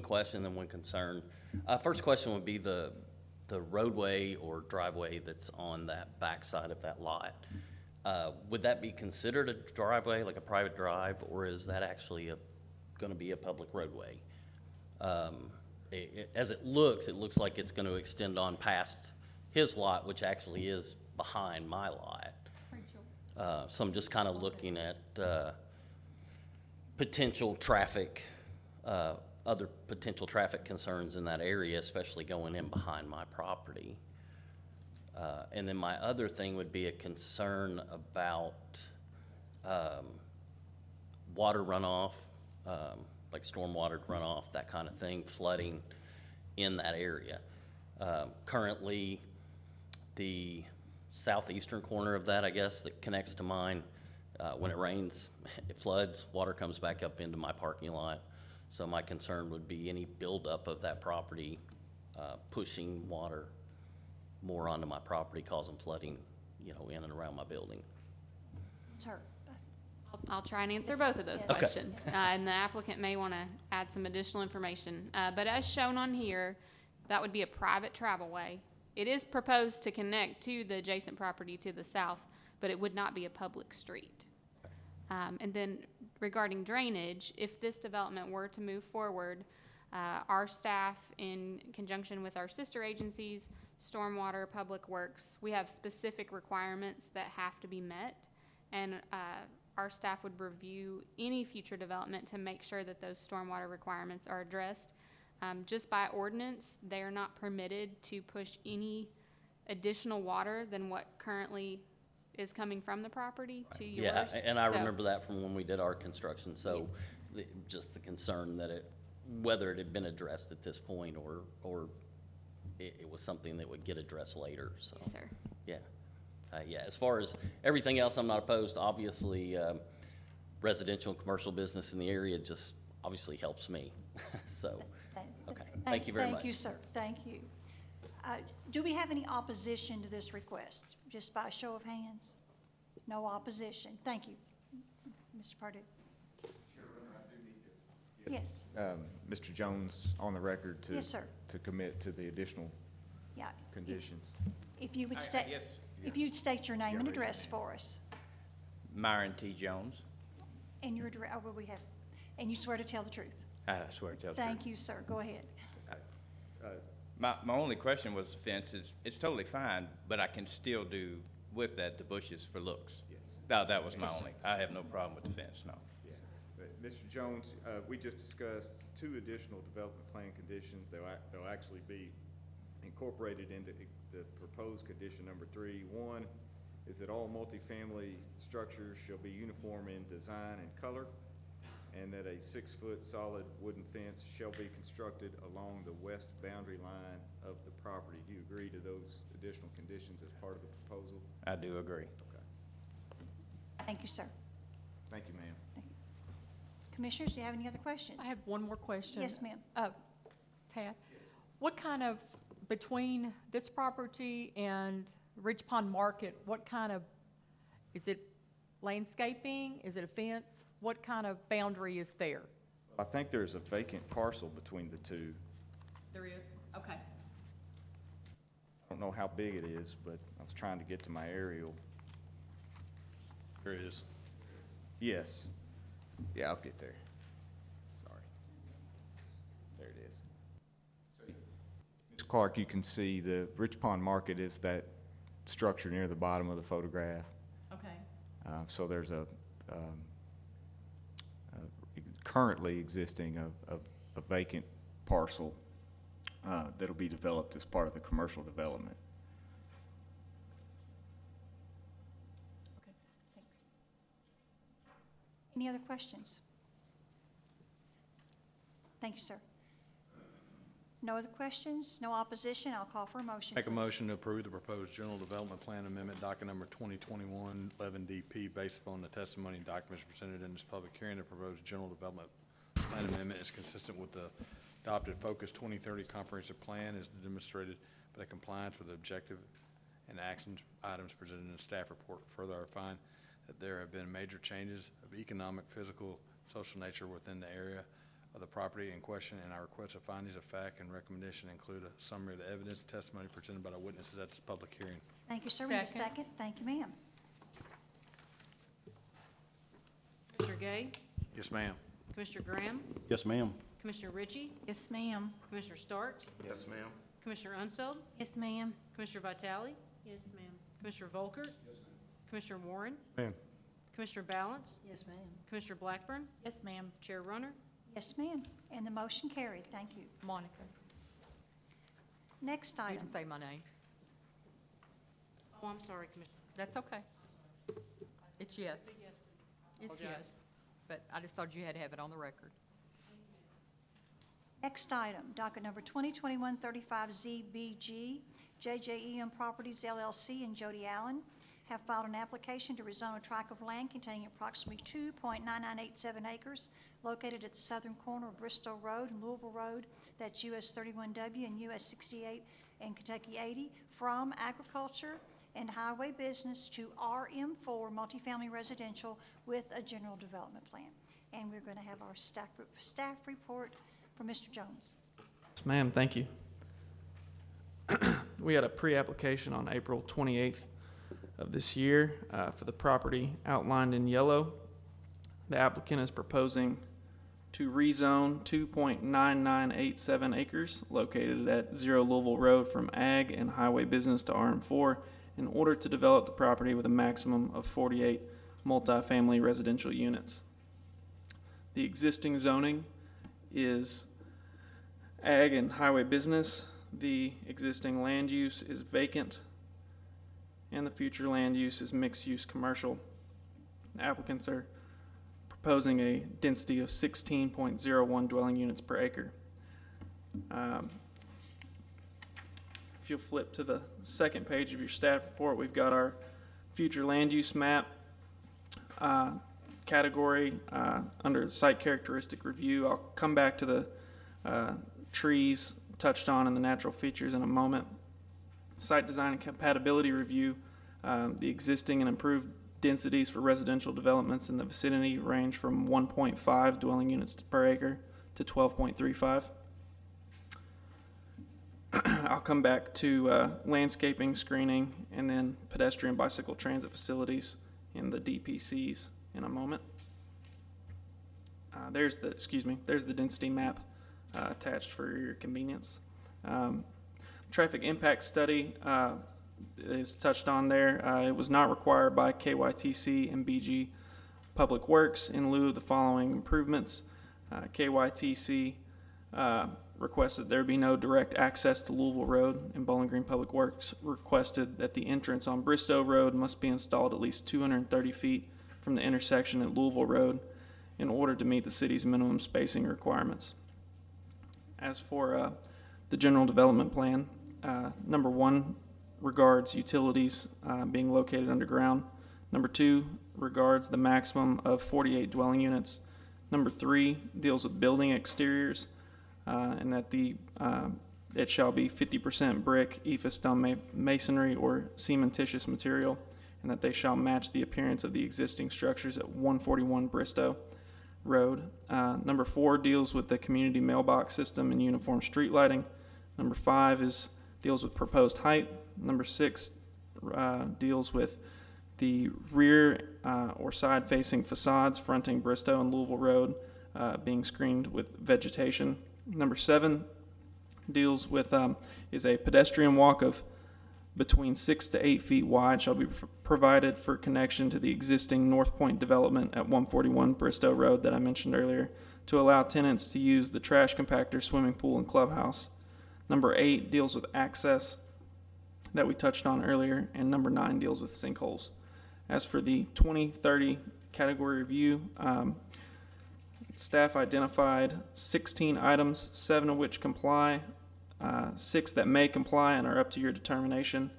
S14: question and one concern. First question would be the roadway or driveway that's on that backside of that lot. Would that be considered a driveway, like a private drive, or is that actually going to be a public roadway? As it looks like it's going to extend on past his lot, which actually is behind my lot. So I'm just kind of looking at potential traffic, other potential traffic concerns in that area, especially going in behind my property. And then my other thing would be a concern about water runoff, like stormwater runoff, that kind of thing, flooding in that area. Currently, the southeastern corner of that, I guess, that connects to mine, when it rains, it floods, water comes back up into my parking lot. So my concern would be any buildup of that property pushing water more onto my property, causing flooding, in and around my building.
S1: Sir,
S6: I'll try and answer both of those
S1: Yes. Okay.
S6: questions. And the applicant may want to add some additional information. But as shown on here, that would be a private travelway. It is proposed to connect to the adjacent property to the south, but it would not be a public street. And then regarding drainage, if this development were to move forward, our staff, in conjunction with our sister agencies, Stormwater, Public Works, we have specific requirements that have to be met. And our staff would review any future development to make sure that those stormwater requirements are addressed. Just by ordinance, they are not permitted to push any additional water than what currently is coming from the property to yours.
S14: Yeah, and I
S6: So-
S14: remember that from when we did our construction, so just the concern that whether it had been addressed at this point or it was something that would get addressed later, so.
S6: Yes, sir.
S14: Yeah. Yeah, as far as everything else, I'm not opposed. Obviously, residential and commercial business in the area just obviously helps me. So, okay, thank you very much.
S1: Thank you, sir, thank you. Do we have any opposition to this request? Just by a show of hands? No opposition, thank you. Mr. Pardue? Yes,
S9: Mr. Jones on the record to.
S1: Yes, sir.
S9: To commit to the additional
S1: yeah.
S9: conditions.
S1: If you would state, if you'd state your name and address for us,
S15: Myron T. Jones.
S1: and your address, and you swear to tell the truth?
S15: I swear to tell the truth.
S1: Thank you, sir, go ahead.
S15: My only question was the fence it's totally fine, but I can still do with that the bushes for looks.
S9: Yes.
S15: That was my only, I have no problem with the fence, no.
S9: Yeah. But Mr. Jones, we just discussed 2 additional development plan conditions. They'll actually be incorporated into the proposed condition number 3. One is that all multifamily structures shall be uniform in design and color, and that a 6-foot solid wooden fence shall be constructed along the west boundary line of the property. Do you agree to those additional conditions as part of the proposal?
S15: I do agree.
S9: Okay.
S1: Thank you, sir.
S9: Thank you, ma'am.
S1: Commissioners, do you have any other questions?
S7: I have one more question.
S1: Yes, ma'am.
S7: Tad, what kind of, between this property and Richpond Market, what kind of, is it landscaping? Is it a fence? What kind of boundary is there?
S9: I think there's a vacant parcel between the two.
S7: There is? Okay.
S9: I don't know how big it is, but I was trying to get to my aerial.
S10: There it is.
S9: Yes. Yeah, I'll get there. Sorry. There it is. Ms. Clark, you can see the Richpond Market is that structure near the bottom of the photograph.
S7: Okay.
S9: So there's a currently existing a vacant parcel that'll be developed as part of the commercial development.
S7: Okay, thanks.
S1: Any other questions? Thank you, sir. No other questions, no opposition, I'll call for a motion.
S16: Make a
S1: please.
S16: motion to approve the proposed General Development Plan Amendment, docket number 2021-11DP, based upon the testimony and documents presented in this public hearing. The proposed General Development Plan Amendment is consistent with the adopted Focus 2030 Comprehensive Plan, as demonstrated by the compliance with the objective and action items presented in the staff report. Further, I find that there have been major changes of economic, physical, social nature within the area of the property in question, and our request of findings of fact and recommendation include a summary of the evidence and testimony presented by the witnesses at this public hearing.
S1: Thank you, sir. We have a
S7: Second.
S1: second. Thank you, ma'am.
S2: Commissioner Gay,
S16: Yes, ma'am.
S2: Commissioner Graham,
S4: Yes, ma'am.
S2: Commissioner Ritchie,
S8: Yes, ma'am.
S2: Commissioner Starks,
S12: Yes, ma'am.
S2: Commissioner Unseld,
S8: Yes, ma'am.
S2: Commissioner Vitale. Yes, ma'am. Commissioner Volkert. Yes, ma'am. Commissioner Warren.
S10: Ma'am.
S2: Commissioner Balance.
S11: Yes, ma'am.
S2: Commissioner Blackburn.
S8: Yes, ma'am.
S2: Chair Runner.
S1: Yes, ma'am. And the motion carried. Thank you.
S7: Monica,
S1: Next
S7: you
S1: item.
S7: didn't say my name.
S2: Oh, I'm sorry, Commissioner.
S7: That's okay. It's yes. It's
S2: Apologize.
S7: yes. But I just thought you had to have it on the record.
S1: Next item, docket number 2021-35ZBG, JJEM Properties LLC and Jody Allen have filed an application to rezone a tract of land containing approximately 2.9987 acres located at the southern corner of Bristow Road and Louisville Road, that's US 31W and US 68 and Kentucky 80 from agriculture and highway business to RM4 multifamily residential with a general development plan. And we're going to have our staff report from Mr. Jones.
S17: Yes, ma'am, thank you. We had a pre-application on April 28th of this year for the property outlined in yellow. The applicant is proposing to rezone 2.9987 acres located at 0 Louisville Road from ag and highway business to RM4 in order to develop the property with a maximum of 48 multifamily residential units. The existing zoning is ag and highway business. The existing land use is vacant, and the future land use is mixed-use commercial. The applicants are proposing a density of 16.01 dwelling units per acre. If you'll flip to the second page of your staff report, we've got our future land use map category under site characteristic review. I'll come back to the trees touched on in the natural features in a moment. Site design and compatibility review. The existing and improved densities for residential developments in the vicinity range from 1.5 dwelling units per acre to 12.35. I'll come back to landscaping, screening, and then pedestrian bicycle transit facilities in the DPCs in a moment. There's the density map attached for your convenience. Traffic impact study is touched on there. It was not required by KYTC and BG Public Works in lieu of the following improvements. KYTC requested there be no direct access to Louisville Road, and Bowling Green Public Works requested that the entrance on Bristow Road must be installed at least 230 feet from the intersection at Louisville Road in order to meet the city's minimum spacing requirements. As for the general development plan, number 1 regards utilities being located underground. Number 2 regards the maximum of 48 dwelling units. Number 3 deals with building exteriors, and that it shall be 50% brick, EFA stone masonry, or cementitious material, and that they shall match the appearance of the existing structures at 141 Bristow Road. Number 4 deals with the community mailbox system and uniform street lighting. Number 5 deals with proposed height. Number 6 deals with the rear or side-facing facades fronting Bristow and Louisville Road being screened with vegetation. Number 7 deals with is a pedestrian walk of between 6 to 8 feet wide shall be provided for connection to the existing North Point development at 141 Bristow Road that I mentioned earlier to allow tenants to use the trash compactor, swimming pool, and clubhouse. Number 8 deals with access that we touched on earlier, and number 9 deals with sinkholes. As for the 2030 category review, staff identified 16 items, 7 of which comply, 6 that may comply and are up to your determination,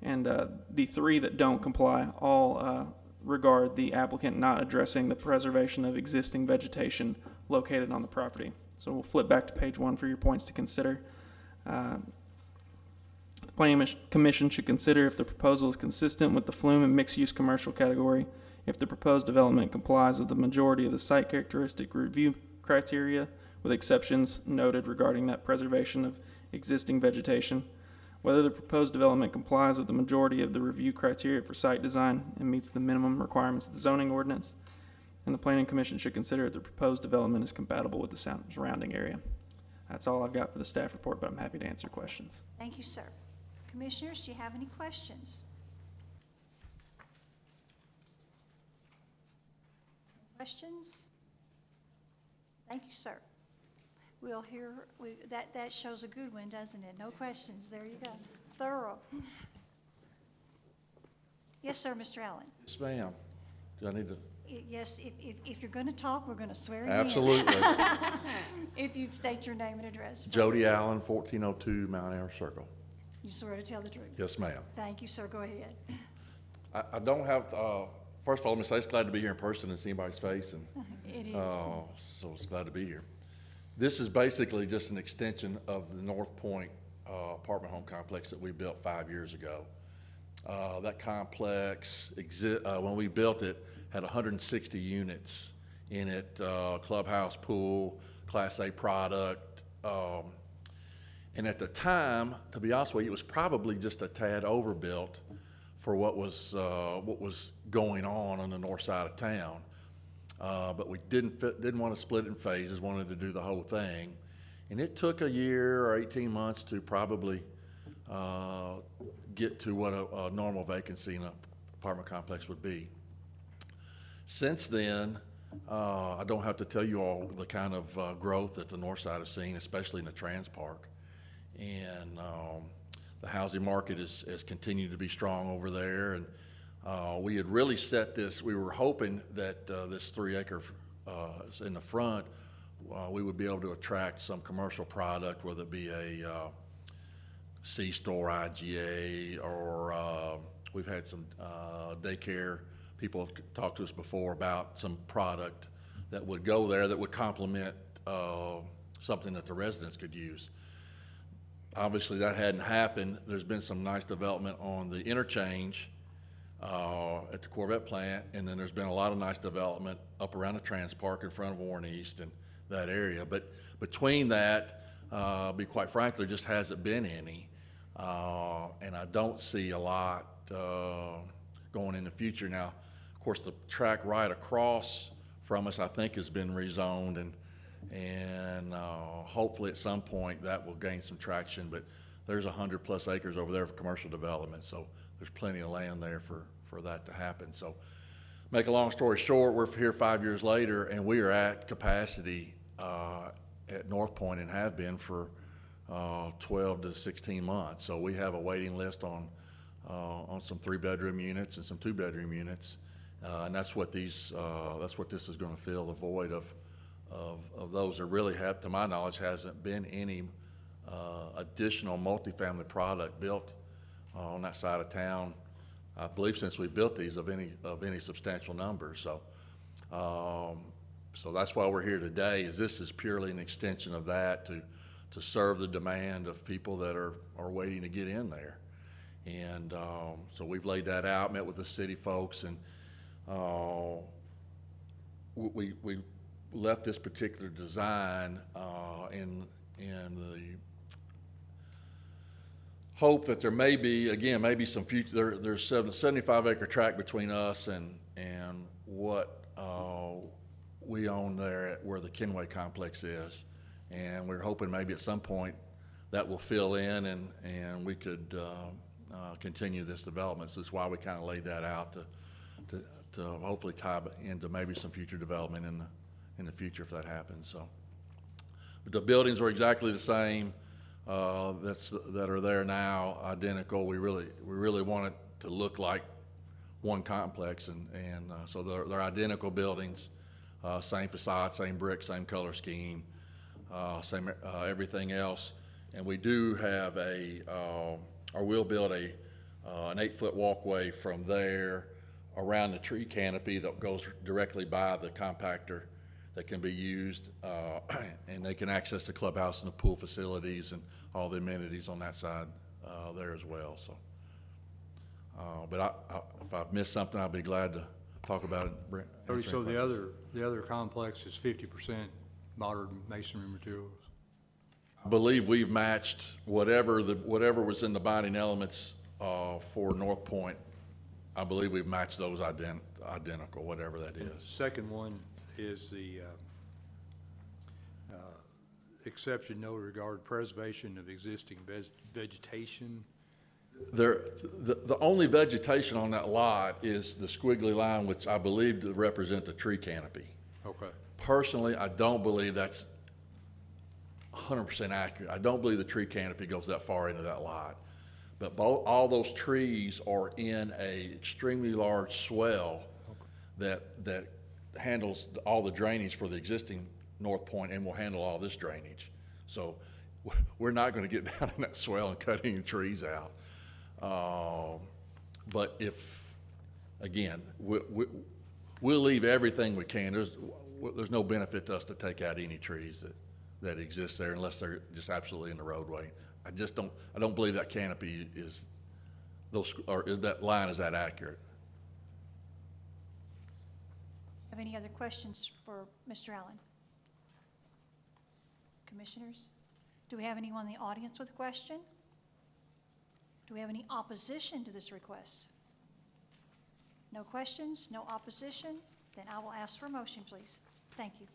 S17: and the 3 that don't comply all regard the applicant not addressing the preservation of existing vegetation located on the property. So we'll flip back to page 1 for your points to consider. The Planning Commission should consider if the proposal is consistent with the Flume and mixed-use commercial category, if the proposed development complies with the majority of the site characteristic review criteria, with exceptions noted regarding that preservation of existing vegetation, whether the proposed development complies with the majority of the review criteria for site design and meets the minimum requirements of the zoning ordinance, and the Planning Commission should consider if the proposed development is compatible with the surrounding area. That's all I've got for the staff report, but I'm happy to answer questions.
S1: Thank you, sir. Commissioners, do you have any questions? Questions? Thank you, sir. We'll hear, that shows a good one, doesn't it? No questions. There you go. Thorough. Yes, sir, Mr. Allen.
S18: Yes, ma'am. Do I need to?
S1: Yes, if you're going to talk, we're going to swear you
S18: Absolutely.
S1: in. If you'd state your name and address. Please.
S18: Jody Allen, 1402 Mount Air Circle.
S1: You swear to tell the truth?
S18: Yes, ma'am.
S1: Thank you, sir. Go ahead.
S18: I don't have, first of all, let me say it's glad to be here in person and see anybody's face. And,
S1: It is.
S18: so it's glad to be here. This is basically just an extension of the North Point apartment home complex that we built 5 years ago. That complex, when we built it, had 160 units in it, clubhouse, pool, Class A product. And at the time, to be honest with you, it was probably just a tad overbuilt for what was going on the north side of town. But we didn't want to split it in phases, wanted to do the whole thing. And it took a year or 18 months to probably get to what a normal vacancy in an apartment complex would be. Since then, I don't have to tell you all the kind of growth that the north side has seen, especially in the Trans Park. And the housing market has continued to be strong over there. And we had really set this, we were hoping that this 3 acre in the front, we would be able to attract some commercial product, whether it be a C-store IGA, or we've had some daycare. People have talked to us before about some product that would go there that would complement something that the residents could use. Obviously, that hadn't happened. There's been some nice development on the interchange at the Corvette plant, and then there's been a lot of nice development up around the Trans Park in front of Warren East and that area. But between that, be quite frank, there just hasn't been any. And I don't see a lot going in the future. Now, of course, the track right across from us, I think, has been rezoned, and hopefully at some point that will gain some traction. But there's 100+ acres over there for commercial development, so there's plenty of land there for that to happen. So, make a long story short, we're here 5 years later, and we are at capacity at North Point and have been for 12 to 16 months. So we have a waiting list on some 3-bedroom units and some 2-bedroom units, and that's what this is going to fill, the void of those. There really have, to my knowledge, hasn't been any additional multifamily product built on that side of town, I believe, since we built these of any substantial number. So so that's why we're here today. This is purely an extension of that to serve the demand of people that are waiting to get in there. And so we've laid that out, met with the city folks, and we left this particular design in the hope that there may be, again, maybe some future, there's a 75-acre tract between us and what we own there where the Kenway complex is. And we're hoping maybe at some point that will fill in and we could continue this development. So that's why we kind of laid that out to hopefully tie into maybe some future development in the future if that happens. So but the buildings are exactly the same that are there now, identical. We really want it to look like one complex, and so they're identical buildings, same facade, same brick, same color scheme. Same everything else, and we do have or we'll build an 8-foot walkway from there around the tree canopy that goes directly by the compactor that can be used, and they can access the clubhouse and the pool facilities and all the amenities on that side there as well. So, but if I've missed something, I'll be glad to talk about it.
S10: So the other complex is 50% modern masonry materials?
S18: I believe we've matched whatever was in the binding elements for North Point. I believe we've matched those identical, whatever that is.
S10: The second one is the exception no regard preservation of existing vegetation.
S18: The only vegetation on that lot is the squiggly line, which I believe to represent the tree canopy.
S10: Okay.
S18: Personally, I don't believe that's 100% accurate. I don't believe the tree canopy goes that far into that lot. But all those trees are in a extremely large swell that handles all the drainage for the existing North Point and will handle all this drainage. So we're not going to get down in that swell and cut any trees out. But if, again, we'll leave everything we can. There's no benefit to us to take out any trees that exist there unless they're just absolutely in the roadway. I just don't, I don't believe that canopy is, or is that line is that accurate.
S1: Have any other questions for Mr. Allen? Commissioners, do we have anyone in the audience with a question? Do we have any opposition to this request? No questions, no opposition? Then I will ask for a motion, please. Thank you.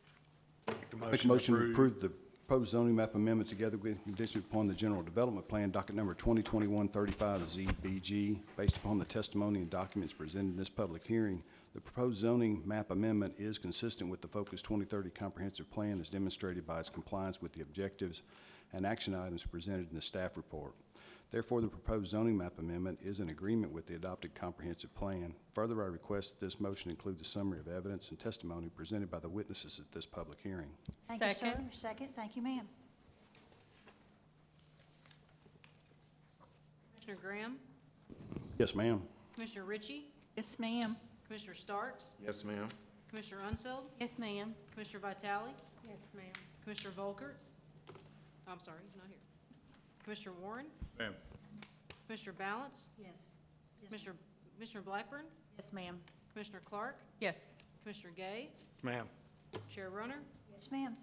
S4: Make a motion to approve the proposed zoning map amendment together with conditions upon the general development plan, docket number 2021-35ZBG, based upon the testimony and documents presented in this public hearing. The proposed zoning map amendment is consistent with the Focus 2030 comprehensive plan as demonstrated by its compliance with the objectives and action items presented in the staff report. Therefore, the proposed zoning map amendment is in agreement with the adopted comprehensive plan. Further, I request that this motion include the summary of evidence and testimony presented by the witnesses at this public hearing.
S1: Thank you, sir. Second, thank you, ma'am.
S2: Commissioner Graham,
S4: Yes, ma'am.
S2: Commissioner Ritchie,
S8: Yes, ma'am.
S2: Commissioner Starks,
S12: Yes, ma'am.
S2: Commissioner Unseld,
S6: Yes, ma'am.
S2: Commissioner Vitale,
S11: Yes, ma'am.
S2: Commissioner Volkert. I'm sorry, he's not here. Commissioner Warren,
S16: Ma'am.
S2: Commissioner Balance,
S11: Yes.
S2: Commissioner Blackburn,
S11: Yes, ma'am.
S2: Commissioner Clark,
S7: Yes.
S2: Commissioner Gay,
S16: Ma'am.
S2: Chair Runner.
S1: Yes, ma'am.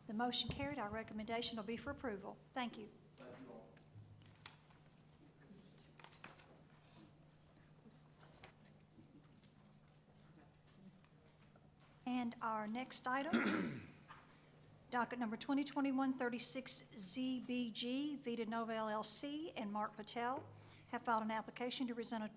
S1: The motion carried. Our recommendation will be for approval. Thank you. And our next item, docket number 2021-36ZBG, Vita Nova LLC and Mark Patel have filed an application to rezone a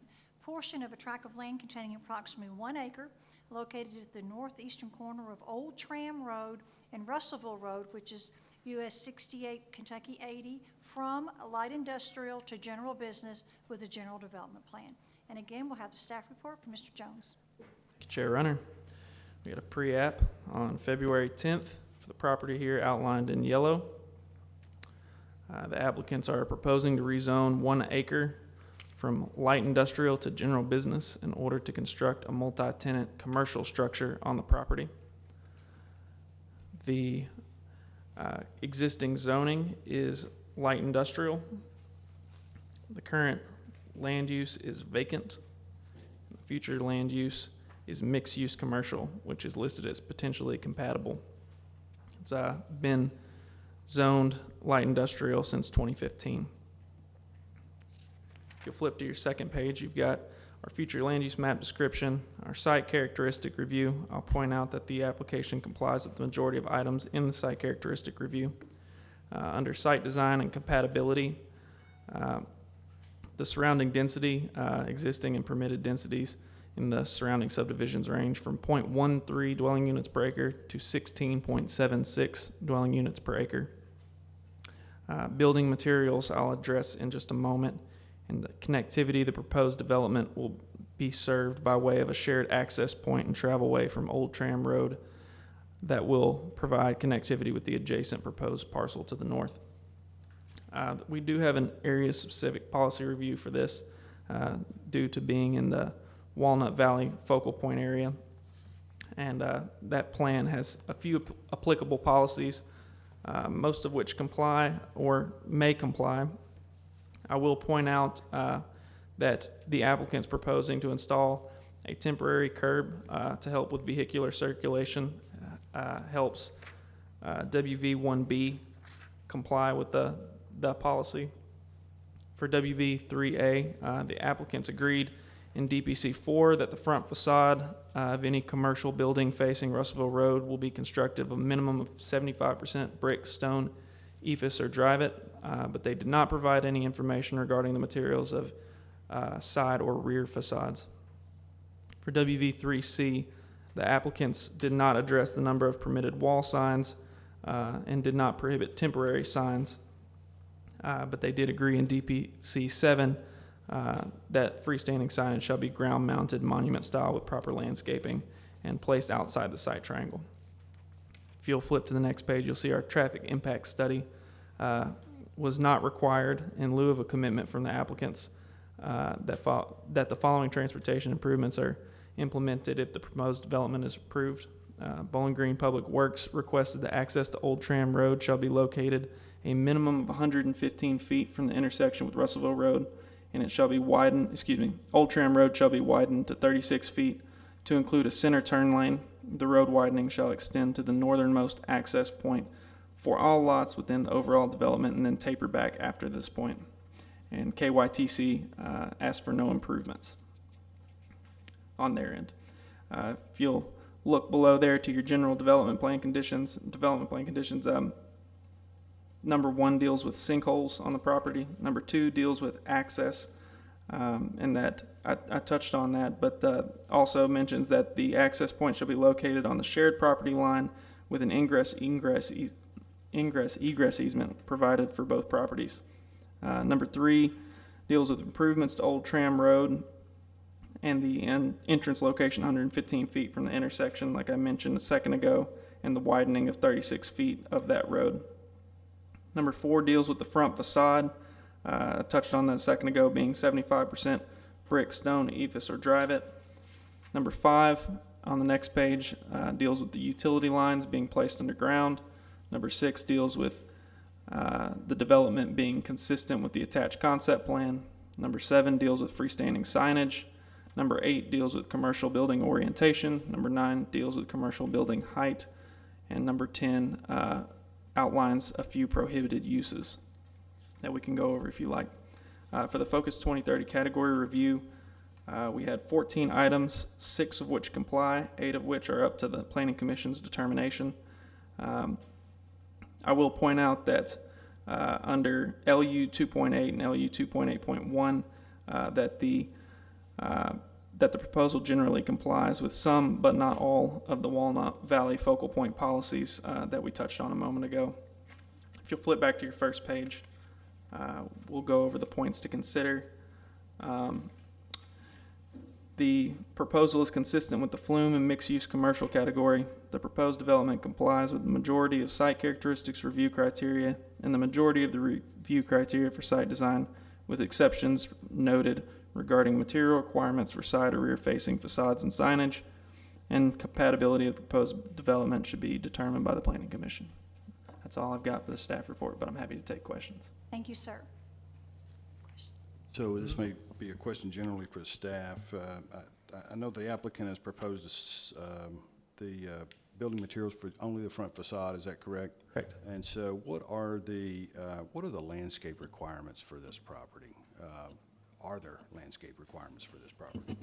S1: portion of a tract of land containing approximately 1 acre located at the northeastern corner of Old Tram Road and Russellville Road, which is US 68, Kentucky 80, from light industrial to general business with a general development plan. And again, we'll have the staff report from Mr. Jones.
S17: Chair Runner, we got a pre-app on February 10th for the property here outlined in yellow. The applicants are proposing to rezone 1 acre from light industrial to general business in order to construct a multi-tenant commercial structure on the property. The existing zoning is light industrial. The current land use is vacant. The future land use is mixed-use commercial, which is listed as potentially compatible. It's been zoned light industrial since 2015. If you'll flip to your second page, you've got our future land use map description, our site characteristic review. I'll point out that the application complies with the majority of items in the site characteristic review. Under site design and compatibility, the surrounding density, existing and permitted densities in the surrounding subdivisions range from 0.13 dwelling units per acre to 16.76 dwelling units per acre. Building materials I'll address in just a moment. And the connectivity, the proposed development will be served by way of a shared access point and travelway from Old Tram Road that will provide connectivity with the adjacent proposed parcel to the north. We do have an area-specific policy review for this due to being in the Walnut Valley focal point area. And that plan has a few applicable policies, most of which comply or may comply. I will point out that the applicant's proposing to install a temporary curb to help with vehicular circulation, helps WV1B comply with the policy. For WV3A, the applicants agreed in DPC4 that the front facade of any commercial building facing Russellville Road will be constructed of a minimum of 75% brick, stone, ephes, or drive-it, but they did not provide any information regarding the materials of side or rear facades. For WV3C, the applicants did not address the number of permitted wall signs and did not prohibit temporary signs, but they did agree in DPC7 that freestanding signage shall be ground-mounted monument style with proper landscaping and placed outside the site triangle. If you'll flip to the next page, you'll see our traffic impact study was not required in lieu of a commitment from the applicants that the following transportation improvements are implemented if the proposed development is approved. Bowling Green Public Works requested that access to Old Tram Road shall be located a minimum of 115 feet from the intersection with Russellville Road, and it shall be widened, Old Tram Road shall be widened to 36 feet to include a center turn lane. The road widening shall extend to the northernmost access point for all lots within the overall development and then taper back after this point. And KYTC asked for no improvements on their end. If you'll look below there to your general development plan conditions, number 1 deals with sinkholes on the property. Number 2 deals with access, and that I touched on that, but also mentions that the access point shall be located on the shared property line with an ingress egress easement provided for both properties. Number 3 deals with improvements to Old Tram Road and the entrance location 115 feet from the intersection, like I mentioned a second ago, and the widening of 36 feet of that road. Number 4 deals with the front facade. I touched on that a second ago, being 75% brick, stone, ephes, or drive it. Number 5 on the next page deals with the utility lines being placed underground. Number 6 deals with the development being consistent with the attached concept plan. Number 7 deals with freestanding signage. Number 8 deals with commercial building orientation. Number 9 deals with commercial building height. And number 10 outlines a few prohibited uses that we can go over if you like. For the Focus 2030 category review, we had 14 items, 6 of which comply, 8 of which are up to the Planning Commission's determination. I will point out that under LU 2.8 and LU 2.8.1 that the proposal generally complies with some but not all of the Walnut Valley focal point policies that we touched on a moment ago. If you'll flip back to your first page, we'll go over the points to consider. The proposal is consistent with the Flume and mixed-use commercial category. The proposed development complies with the majority of site characteristics review criteria and the majority of the review criteria for site design, with exceptions noted regarding material requirements for side or rear-facing facades and signage, and compatibility of the proposed development should be determined by the Planning Commission. That's all I've got for the staff report, but I'm happy to take questions.
S1: Thank you, sir.
S4: So this may be a question generally for staff. I know the applicant has proposed the building materials for only the front facade, is that correct?
S17: Correct.
S4: And so what are the landscape requirements for this property? Are there landscape requirements for this property?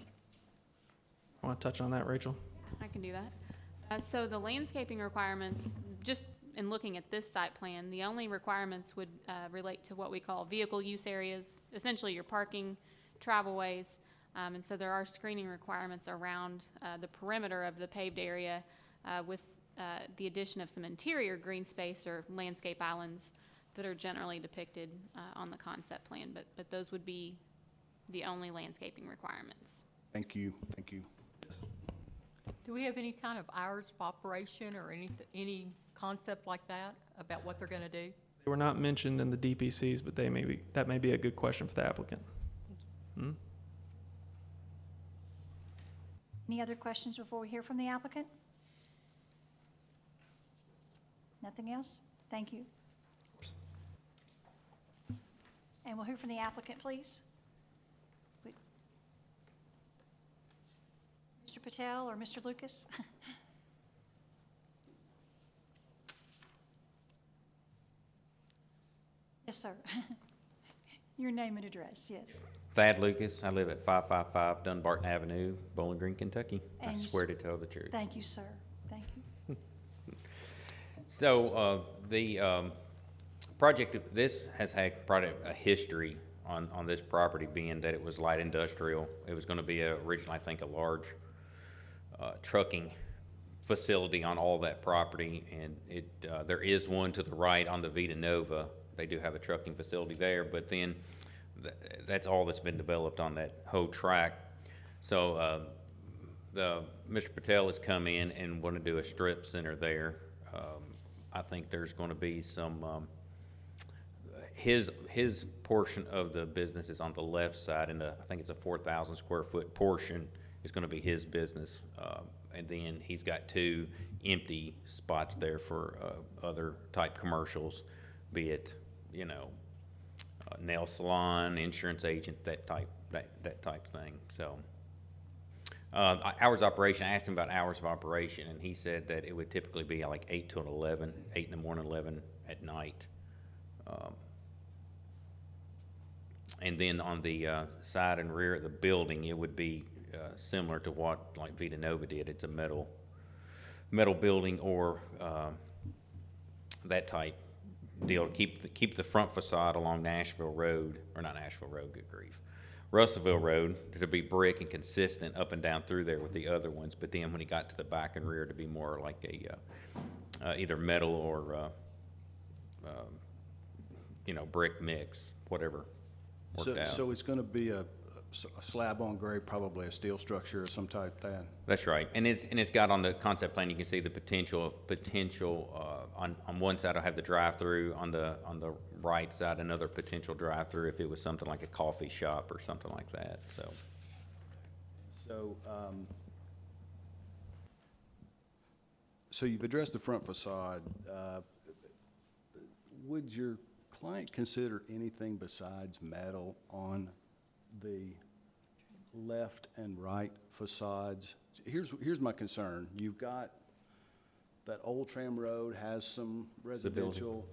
S17: Want to touch on that, Rachel?
S6: I can do that. So the landscaping requirements, just in looking at this site plan, the only requirements would relate to what we call vehicle use areas, essentially your parking, travelways, and so there are screening requirements around the perimeter of the paved area with the addition of some interior green space or landscape islands that are generally depicted on the concept plan, but those would be the only landscaping requirements.
S4: Thank you. Thank you.
S7: Do we have any kind of hours of operation or any concept like that about what they're going to do?
S17: They were not mentioned in the DPCs, but that may be a good question for the applicant. Hmm?
S1: Any other questions before we hear from the applicant? Nothing else? Thank you. And we'll hear from the applicant, please. Mr. Patel or Mr. Lucas? Yes, sir. Your name and address, yes.
S19: Thad Lucas. I live at 555 Dunbarton Avenue, Bowling Green, Kentucky. I swear to tell the truth.
S1: Thank you, sir. Thank you.
S19: So the project, this has had probably a history on this property, being that it was light industrial. It was going to be originally, I think, a large trucking facility on all that property, and there is one to the right on the Vita Nova. They do have a trucking facility there, but then that's all that's been developed on that whole track. So Mr. Patel has come in and want to do a strip center there. I think there's going to be some, his portion of the business is on the left side, and I think it's a 4,000 square foot portion is going to be his business. And then he's got 2 empty spots there for other type commercials. be it, you know, nail salon, insurance agent, that type thing. So, hours of operation, I asked him about hours of operation, and he said that it would typically be like 8 till 11, 8 in the morning, 11 at night. And then on the side and rear of the building, it would be similar to what like Vita Nova did. It's a metal building or that type deal to keep the front facade along Nashville Road, or not Nashville Road, good grief, Russellville Road, to be brick and consistent up and down through there with the other ones. But then when he got to the back and rear, to be more like a either metal or you know, brick mix, whatever worked out.
S4: So it's going to be a slab on grade, probably a steel structure or some type of that?
S19: That's right, and it's got on the concept plan, you can see the potential on one side I'll have the drive-through, on the right side another potential drive-through if it was something like a coffee shop or something like that.
S4: So you've addressed the front facade. Would your client consider anything besides metal on the left and right facades? Here's my concern. You've got that old Tram Road has some residential.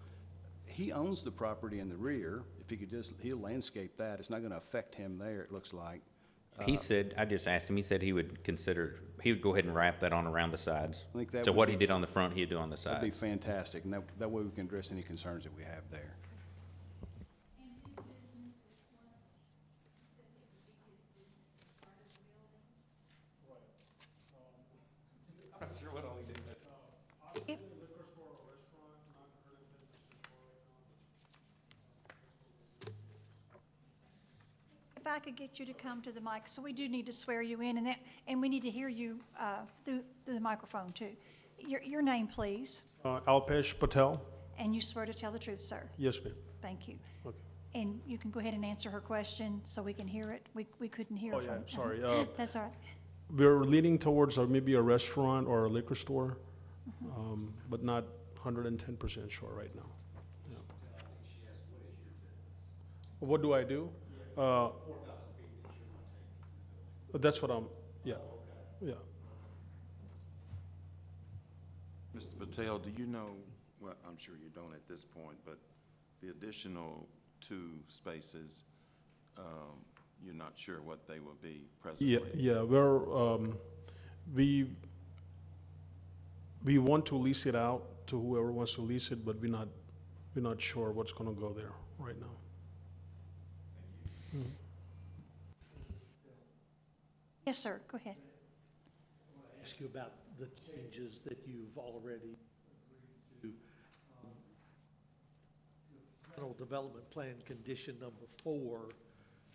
S4: He owns the property in the rear. If he could he'll landscape that. It's not going to affect him there, it looks like.
S19: He said, I just asked him, he said he would go ahead and wrap that on around the sides.
S4: I think that
S19: so
S4: would
S19: what
S4: be,
S19: he did on the front, he'd do on the sides.
S4: That'd be fantastic, and that way we can address any concerns that we have there.
S19: I'm sure what all he did.
S1: If I could get you to come to the mic, so we do need to swear you in, and we need to hear you through the microphone too. Your name, please,
S5: Alpesh Patel.
S1: and you swear to tell the truth, sir.
S5: Yes, ma'am.
S1: Thank you.
S5: Okay.
S1: And you can go ahead and answer her question so we can hear it. We couldn't hear
S5: Oh,
S1: from.
S5: yeah, sorry.
S1: That's all right.
S5: We're leaning towards maybe a restaurant or a liquor store, but not 110% sure right now. Yeah. What do I do? That's what yeah.
S12: Mr. Patel, do you know, well, I'm sure you don't at this point, but the additional 2 spaces, you're not sure what they will be presently?
S5: Yeah, we want to lease it out to whoever wants to lease it, but we're not sure what's going to go there right now.
S1: Yes, sir, go ahead.
S5: I want to ask you about the changes that you've already agreed to. General Development Plan Condition number 4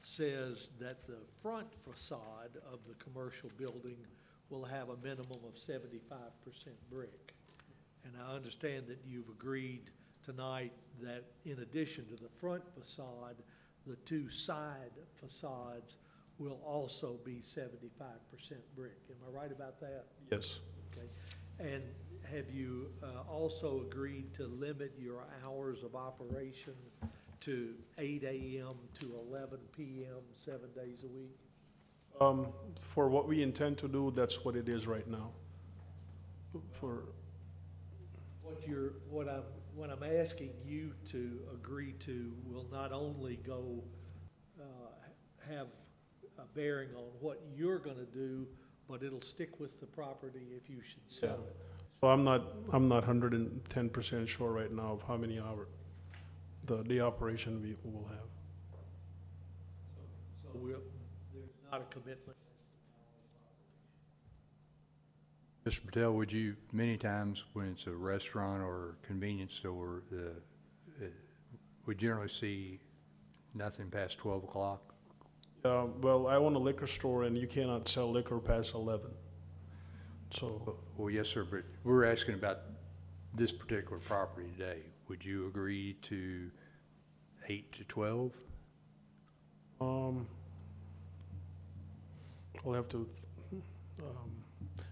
S5: says that the front facade of the commercial building will have a minimum of 75% brick. And I understand that you've agreed tonight that in addition to the front facade, the 2 side facades will also be 75% brick. Am I right about that?
S17: Yes.
S5: Okay. And have you also agreed to limit your hours of operation to 8 a.m. to 11 p.m. 7 days a week?
S17: For what we intend to do, that's what it is right now.
S5: What I'm asking you to agree to will not only go have a bearing on what you're going to do, but it'll stick with the property if you should sell it.
S17: So I'm not 110% sure right now of how many hours the operation we will have.
S5: So there's not a commitment.
S10: Mr. Patel, would you, many times when it's a restaurant or convenience store, we generally see nothing past 12 o'clock?
S17: Well, I own a liquor store, and you cannot sell liquor past 11. So.
S10: Well, yes, sir, but we're asking about this particular property today. Would you agree to 8 to 12?
S17: I'll have to,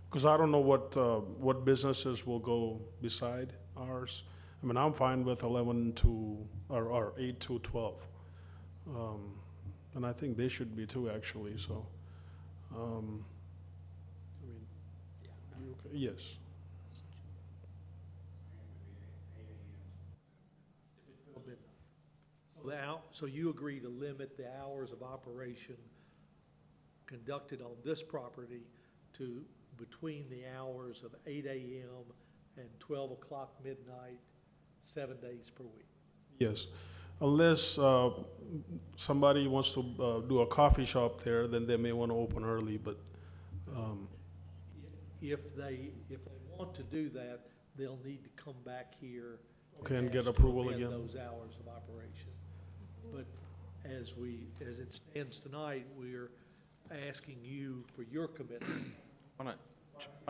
S17: because I don't know what businesses will go beside ours.
S20: I mean, I'm fine with 11 to, or 8 to 12. And I think they should be too, actually, so. I mean, you okay? Yes.
S5: So you agree to limit the hours of operation conducted on this property to between the hours of 8 a.m. and 12 o'clock midnight, 7 days per week?
S20: Yes, unless somebody wants to do a coffee shop there, then they may want to open early, but,
S5: If they want to do that, they'll need to come back here.
S20: Okay, and
S5: ask
S20: get
S5: to
S20: approval
S5: amend
S20: again.
S5: those hours of operation. But as it stands tonight, we're asking you for your commitment.
S16: Why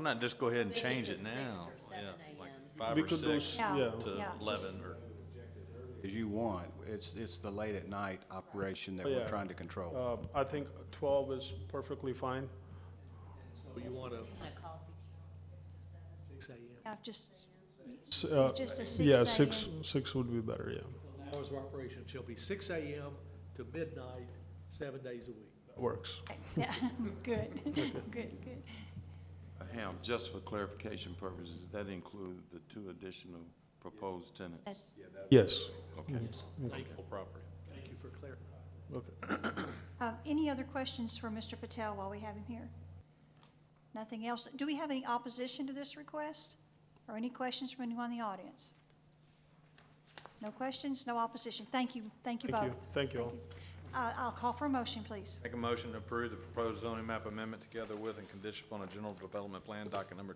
S16: not just go ahead and change it now? Yeah, like 5
S20: We
S16: or
S20: could do
S16: 6
S20: yeah,
S16: to
S1: yeah,
S16: 11
S1: just-
S16: or.
S4: As you want, it's the late at night operation that
S20: Yeah.
S4: we're trying to control.
S20: I think 12 is perfectly fine.
S5: So you want to 6 a.m.
S1: Yeah, just a 6
S20: Yeah,
S1: a.m.
S20: 6 would be better, yeah.
S5: Hours of operation shall be 6 a.m. to midnight, 7 days a week.
S20: That works.
S1: Yeah, good, good.
S12: Ham, just for clarification purposes, does that include the 2 additional proposed tenants?
S1: That's,
S20: Yes.
S12: Okay.
S5: Thank you.
S16: Property.
S5: Thank you for clarifying.
S20: Okay.
S1: any other questions for Mr. Patel while we have him here? Nothing else? Do we have any opposition to this request? Or any questions from anyone in the audience? No questions, no opposition. Thank you both.
S20: Thank you all.
S1: I'll call for a motion, please.
S16: Make a motion to approve the proposed zoning map amendment together with and condition upon a general development plan, docket number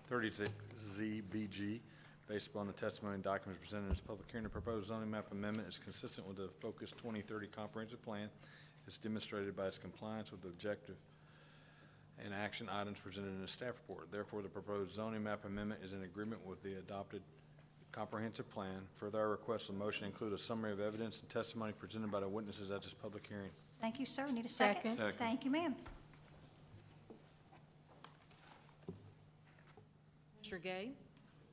S16: 2021-36ZBG, based upon the testimony and documents presented in this public hearing. The proposed zoning map amendment is consistent with the Focus 2030 comprehensive plan. It's demonstrated by its compliance with the objective and action items presented in the staff report. Therefore, the proposed zoning map amendment is in agreement with the adopted comprehensive plan. Further, I request a motion include a summary of evidence and testimony presented by the witnesses at this public hearing.
S1: Thank you, sir. Need a second?
S7: Second.
S1: Thank you, ma'am.
S2: Commissioner Gay,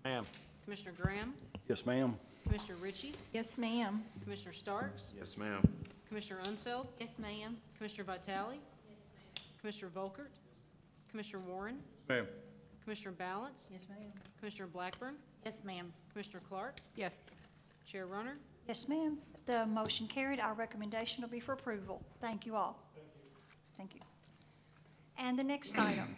S16: Ma'am.
S2: Commissioner Graham,
S4: Yes, ma'am.
S2: Commissioner Ritchie,
S8: Yes, ma'am.
S2: Commissioner Starks,
S12: Yes, ma'am.
S2: Commissioner Unseld,
S6: Yes, ma'am.
S2: Commissioner Vitale, Commissioner Volkert, Commissioner Warren,
S16: Ma'am.
S2: Commissioner Balance,
S11: Yes, ma'am.
S2: Commissioner Blackburn,
S6: Yes, ma'am.
S2: Commissioner Clark,
S7: Yes.
S2: Chair Runner.
S1: Yes, ma'am. The motion carried. Our recommendation will be for approval. Thank you all. Thank you. And the next item,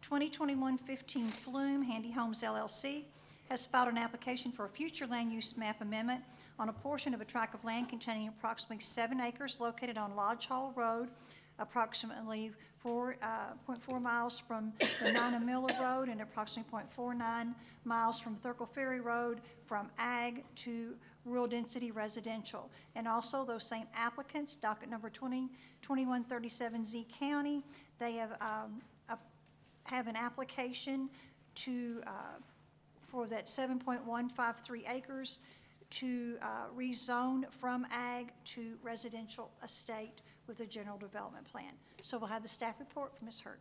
S1: 2021-15 Flume Handy Homes LLC has filed an application for a future land use map amendment on a portion of a tract of land containing approximately 7 acres located on Lodge Hall Road, approximately 4.4 miles from the Nina Miller Road and approximately 0.49 miles from Thurkle Ferry Road, from ag to rural density residential. And also those same applicants, docket number 2137Z County, they have an application to, for that 7.153 acres to rezone from ag to residential estate with a general development plan. So we'll have the staff report from Ms. Hurt.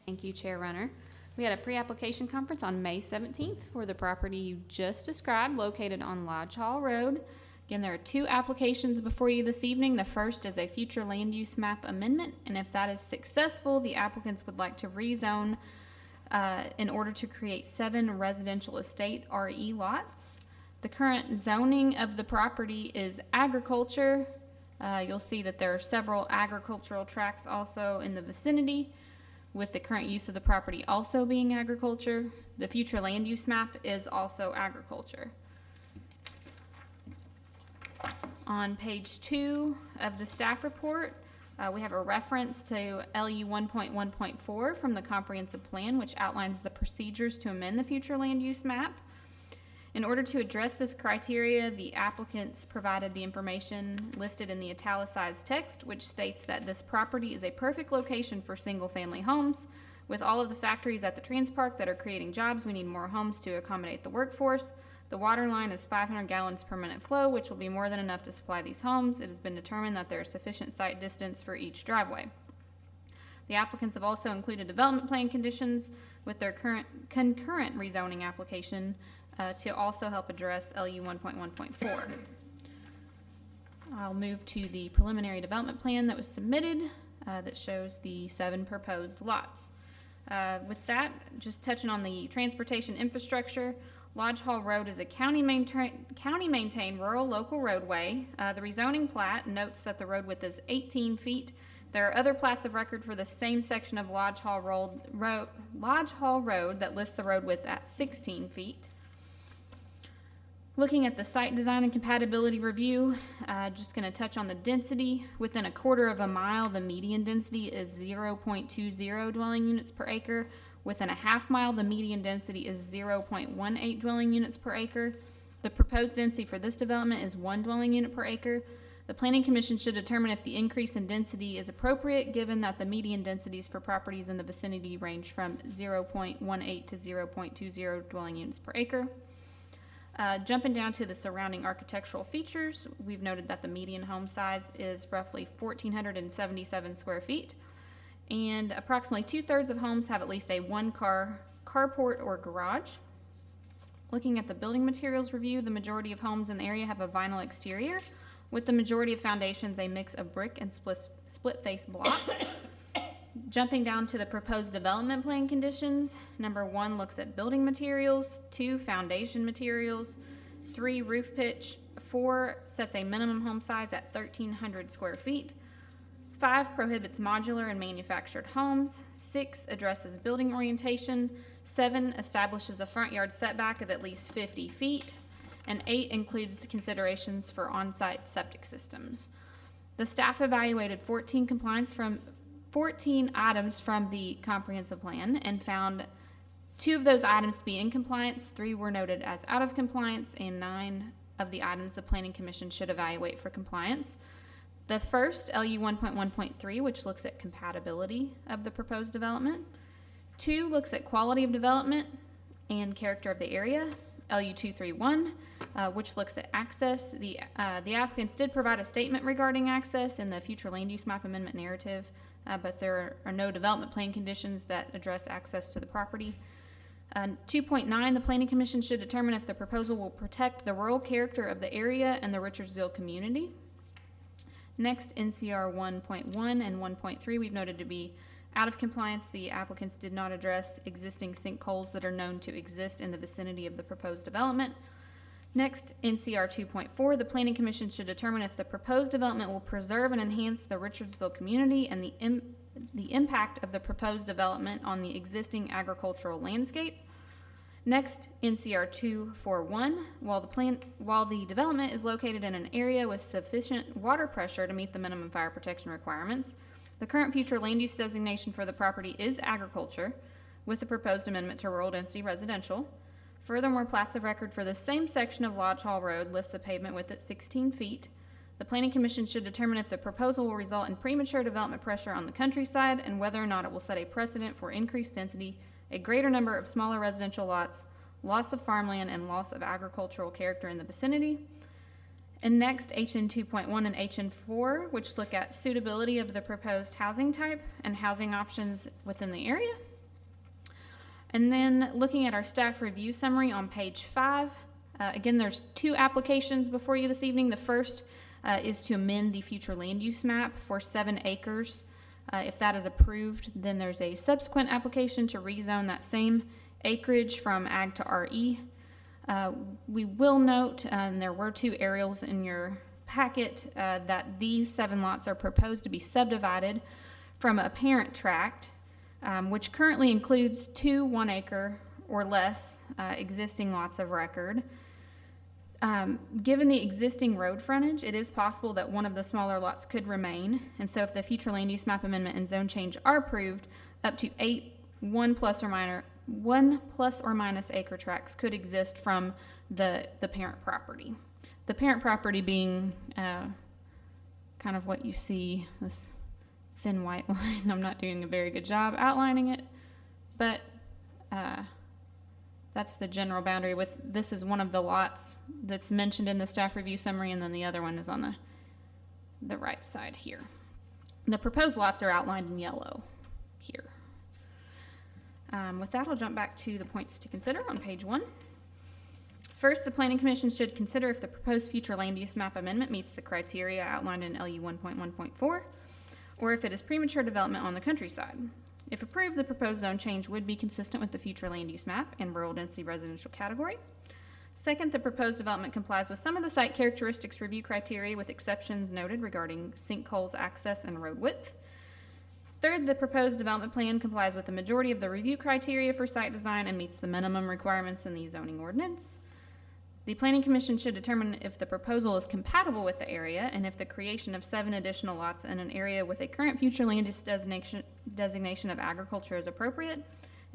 S6: Thank you, Chair Runner. We had a pre-application conference on May 17th for the property you just described, located on Lodge Hall Road. Again, there are 2 applications before you this evening. The first is a future land use map amendment, and if that is successful, the applicants would like to rezone in order to create 7 residential estate RE lots. The current zoning of the property is agriculture. You'll see that there are several agricultural tracts also in the vicinity, with the current use of the property also being agriculture. The future land use map is also agriculture. On page 2 of the staff report, we have a reference to LU 1.1.4 from the comprehensive plan, which outlines the procedures to amend the future land use map. In order to address this criteria, the applicants provided the information listed in the italicized text, which states that this property is a perfect location for single-family homes. With all of the factories at the Trans Park that are creating jobs, we need more homes to accommodate the workforce. The water line is 500 gallons per minute flow, which will be more than enough to supply these homes. It has been determined that there is sufficient site distance for each driveway. The applicants have also included development plan conditions with their concurrent rezoning application to also help address LU 1.1.4. I'll move to the preliminary development plan that was submitted that shows the 7 proposed lots. With that, just touching on the transportation infrastructure, Lodge Hall Road is a county-maintained rural local roadway. The rezoning plat notes that the road width is 18 feet. There are other plats of record for the same section of Lodge Hall Road that lists the road width at 16 feet. Looking at the site design and compatibility review, just going to touch on the density. Within a quarter of a mile, the median density is 0.20 dwelling units per acre. Within a half mile, the median density is 0.18 dwelling units per acre. The proposed density for this development is 1 dwelling unit per acre. The Planning Commission should determine if the increase in density is appropriate, given that the median densities for properties in the vicinity range from 0.18 to 0.20 dwelling units per acre. Jumping down to the surrounding architectural features, we've noted that the median home size is roughly 1,477 square feet, and approximately 2/3 of homes have at least a one-car carport or garage. Looking at the building materials review, the majority of homes in the area have a vinyl exterior, with the majority of foundations a mix of brick and split-face block. Jumping down to the proposed development plan conditions, number 1 looks at building materials, 2 foundation materials, 3 roof pitch, 4 sets a minimum home size at 1,300 square feet, 5 prohibits modular and manufactured homes, 6 addresses building orientation, 7 establishes a front yard setback of at least 50 feet, and 8 includes considerations for on-site septic systems. The staff evaluated 14 items from the comprehensive plan and found 2 of those items to be in compliance, 3 were noted as out of compliance, and 9 of the items the Planning Commission should evaluate for compliance. The first, LU 1.1.3, which looks at compatibility of the proposed development. 2 looks at quality of development and character of the area. LU 231, which looks at access. The applicants did provide a statement regarding access in the future land use map amendment narrative, but there are no development plan conditions that address access to the property. 2.9, the Planning Commission should determine if the proposal will protect the rural character of the area and the Richardsville community. Next, NCR 1.1 and 1.3 we've noted to be out of compliance. The applicants did not address existing sinkholes that are known to exist in the vicinity of the proposed development. Next, NCR 2.4, the Planning Commission should determine if the proposed development will preserve and enhance the Richardsville community and the impact of the proposed development on the existing agricultural landscape. Next, NCR 241, while the development is located in an area with sufficient water pressure to meet the minimum fire protection requirements, the current future land use designation for the property is agriculture, with the proposed amendment to rural density residential. Furthermore, plats of record for the same section of Lodge Hall Road list the pavement width at 16 feet. The Planning Commission should determine if the proposal will result in premature development pressure on the countryside and whether or not it will set a precedent for increased density, a greater number of smaller residential lots, loss of farmland, and loss of agricultural character in the vicinity. And next, HN 2.1 and HN 4, which look at suitability of the proposed housing type and housing options within the area. And then looking at our staff review summary on page 5, again, there's 2 applications before you this evening. The first is to amend the future land use map for 7 acres. If that is approved, then there's a subsequent application to rezone that same acreage from ag to RE. We will note, and there were 2 aerials in your packet, that these 7 lots are proposed to be subdivided from a parent tract, which currently includes 2 1-acre or less existing lots of record. Given the existing road frontage, it is possible that one of the smaller lots could remain, and so if the future land use map amendment and zone change are approved, up to 8 1 plus or minus acre tracts could exist from the parent property. The parent property being kind of what you see, this thin white line. I'm not doing a very good job outlining it, but that's the general boundary. With this is one of the lots that's mentioned in the staff review summary, and then the other one is on the right side here. The proposed lots are outlined in yellow here. With that, I'll jump back to the points to consider on page 1. First, the Planning Commission should consider if the proposed future land use map amendment meets the criteria outlined in LU 1.1.4, or if it is premature development on the countryside. If approved, the proposed zone change would be consistent with the future land use map and rural density residential category. Second, the proposed development complies with some of the site characteristics review criteria with exceptions noted regarding sinkholes, access, and road width. Third, the proposed development plan complies with the majority of the review criteria for site design and meets the minimum requirements in the zoning ordinance. The Planning Commission should determine if the proposal is compatible with the area and if the creation of 7 additional lots in an area with a current future land use designation of agriculture is appropriate.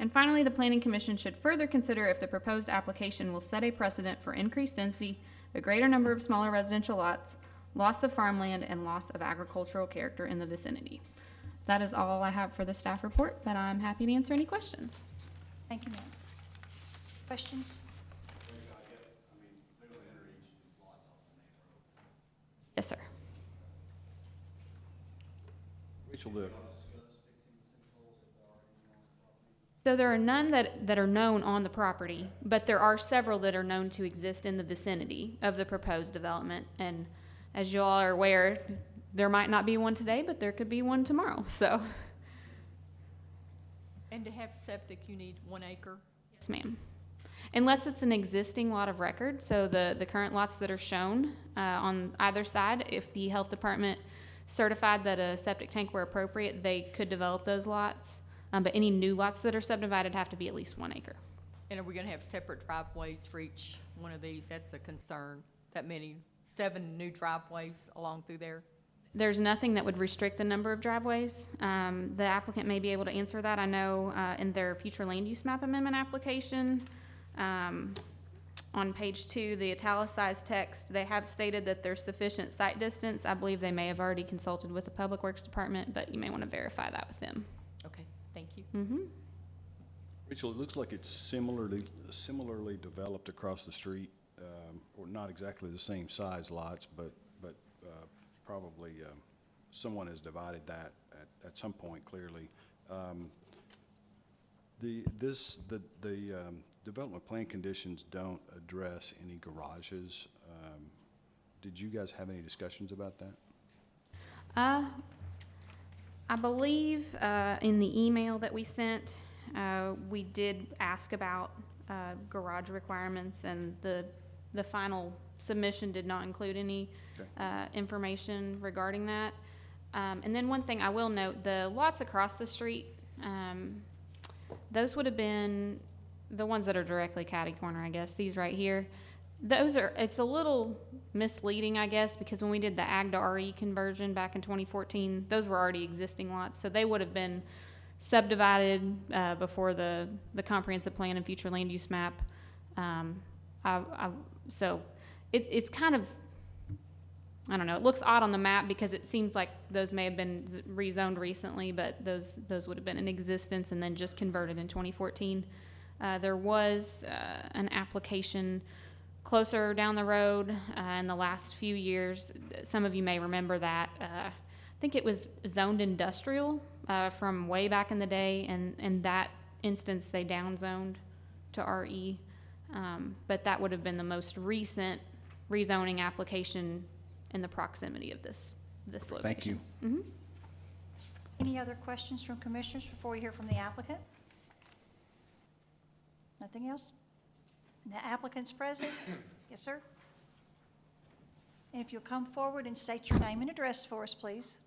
S6: And finally, the Planning Commission should further consider if the proposed application will set a precedent for increased density, a greater number of smaller residential lots, loss of farmland, and loss of agricultural character in the vicinity. That is all I have for the staff report, but I'm happy to answer any questions.
S1: Thank you, ma'am. Questions?
S6: Yes, sir.
S4: Rachel,
S6: So there are none that are known on the property, but there are several that are known to exist in the vicinity of the proposed development. And as you all are aware, there might not be one today, but there could be one tomorrow, so.
S7: And to have septic, you need 1 acre?
S6: Yes, ma'am. Unless it's an existing lot of record, so the current lots that are shown on either side, if the health department certified that a septic tank were appropriate, they could develop those lots. But any new lots that are subdivided have to be at least 1 acre.
S7: And are we gonna have separate driveways for each one of these? That's a concern. That many, 7 new driveways along through there?
S6: There's nothing that would restrict the number of driveways. The applicant may be able to answer that. I know in their future land use map amendment application, on page 2, the italicized text, they have stated that there's sufficient site distance. I believe they may have already consulted with the Public Works Department, but you may want to verify that with them.
S7: Okay, thank you.
S6: Mm-hmm.
S4: Rachel, it looks like it's similarly developed across the street, or not exactly the same size lots, but probably someone has divided that at some point, clearly. The development plan conditions don't address any garages. Did you guys have any discussions about that?
S6: I believe in the email that we sent, we did ask about garage requirements, and the final submission did not include any information regarding that. And then one thing I will note, the lots across the street, those would have been the ones that are directly catty corner, I guess, these right here. It's a little misleading, I guess, because when we did the ag to RE conversion back in 2014, those were already existing lots, so they would have been subdivided before the comprehensive plan and future land use map. So it's kind of, I don't know, it looks odd on the map because it seems like those may have been rezoned recently, but those would have been in existence and then just converted in 2014. There was an application closer down the road in the last few years. Some of you may remember that. I think it was zoned industrial from way back in the day, and in that instance they downzoned to RE. But that would have been the most recent rezoning application in the proximity of this location.
S4: Thank you.
S6: Mm-hmm.
S1: Any other questions from commissioners before we hear from the applicant? Nothing else? The applicant's present? Yes, sir? And if you'll come forward and state your name and address for us, please.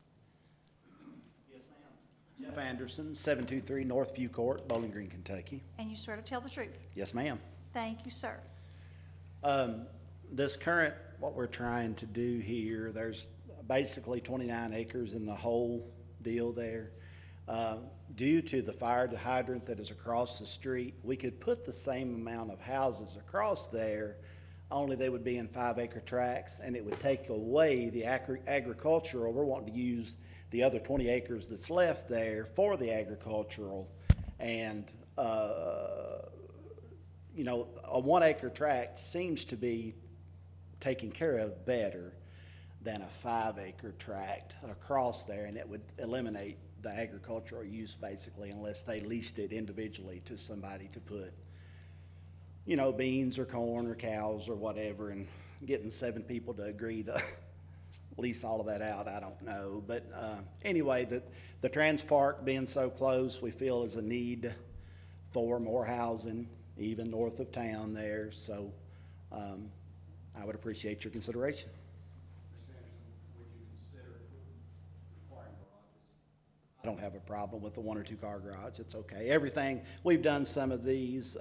S21: Yes, ma'am. Jeff Anderson, 723 North View Court, Bowling Green, Kentucky.
S1: And you swear to tell the truth?
S21: Yes, ma'am.
S1: Thank you, sir.
S21: This current, what we're trying to do here, there's basically 29 acres in the whole deal there. Due to the fire hydrant that is across the street, we could put the same amount of houses across there, only they would be in 5-acre tracts, and it would take away the agricultural. We're wanting to use the other 20 acres that's left there for the agricultural, and you know, a 1-acre tract seems to be taken care of better than a 5-acre tract across there, and it would eliminate the agricultural use basically, unless they leased it individually to somebody to put you know, beans or corn or cows or whatever, and getting 7 people to agree to lease all of that out, I don't know. But anyway, the Trans Park being so close, we feel is a need for more housing, even north of town there. So I would appreciate your consideration.
S3: Mr. Anderson, would you consider requiring garages?
S21: I don't have a problem with the 1 or 2 car garage. It's okay. Everything, we've done some of these.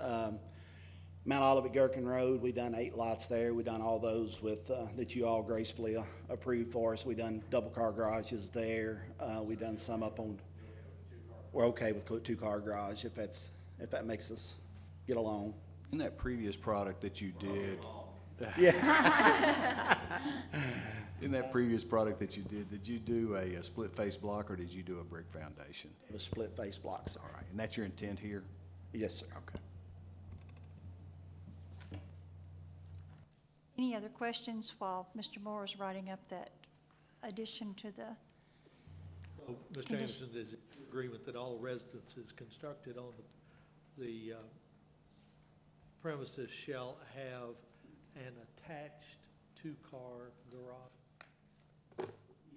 S21: Mount Olivet Gherkin Road, we done 8 lots there. We done all those with, that you all gracefully approved for us. We done double car garages there. We done some up on, we're okay with 2 car garage if that makes us get along.
S4: In that previous product that you did.
S21: Yeah.
S4: In that previous product that you did you do a split face block or did you do a brick foundation?
S21: It was split face blocks.
S4: All right, and that's your intent here?
S21: Yes, sir.
S4: Okay.
S1: Any other questions while Mr. Moore is writing up that addition to the,
S5: So, Mr.
S1: Condition-
S5: Anderson, is it agreement that all residences constructed on the premises shall have an attached 2-car garage?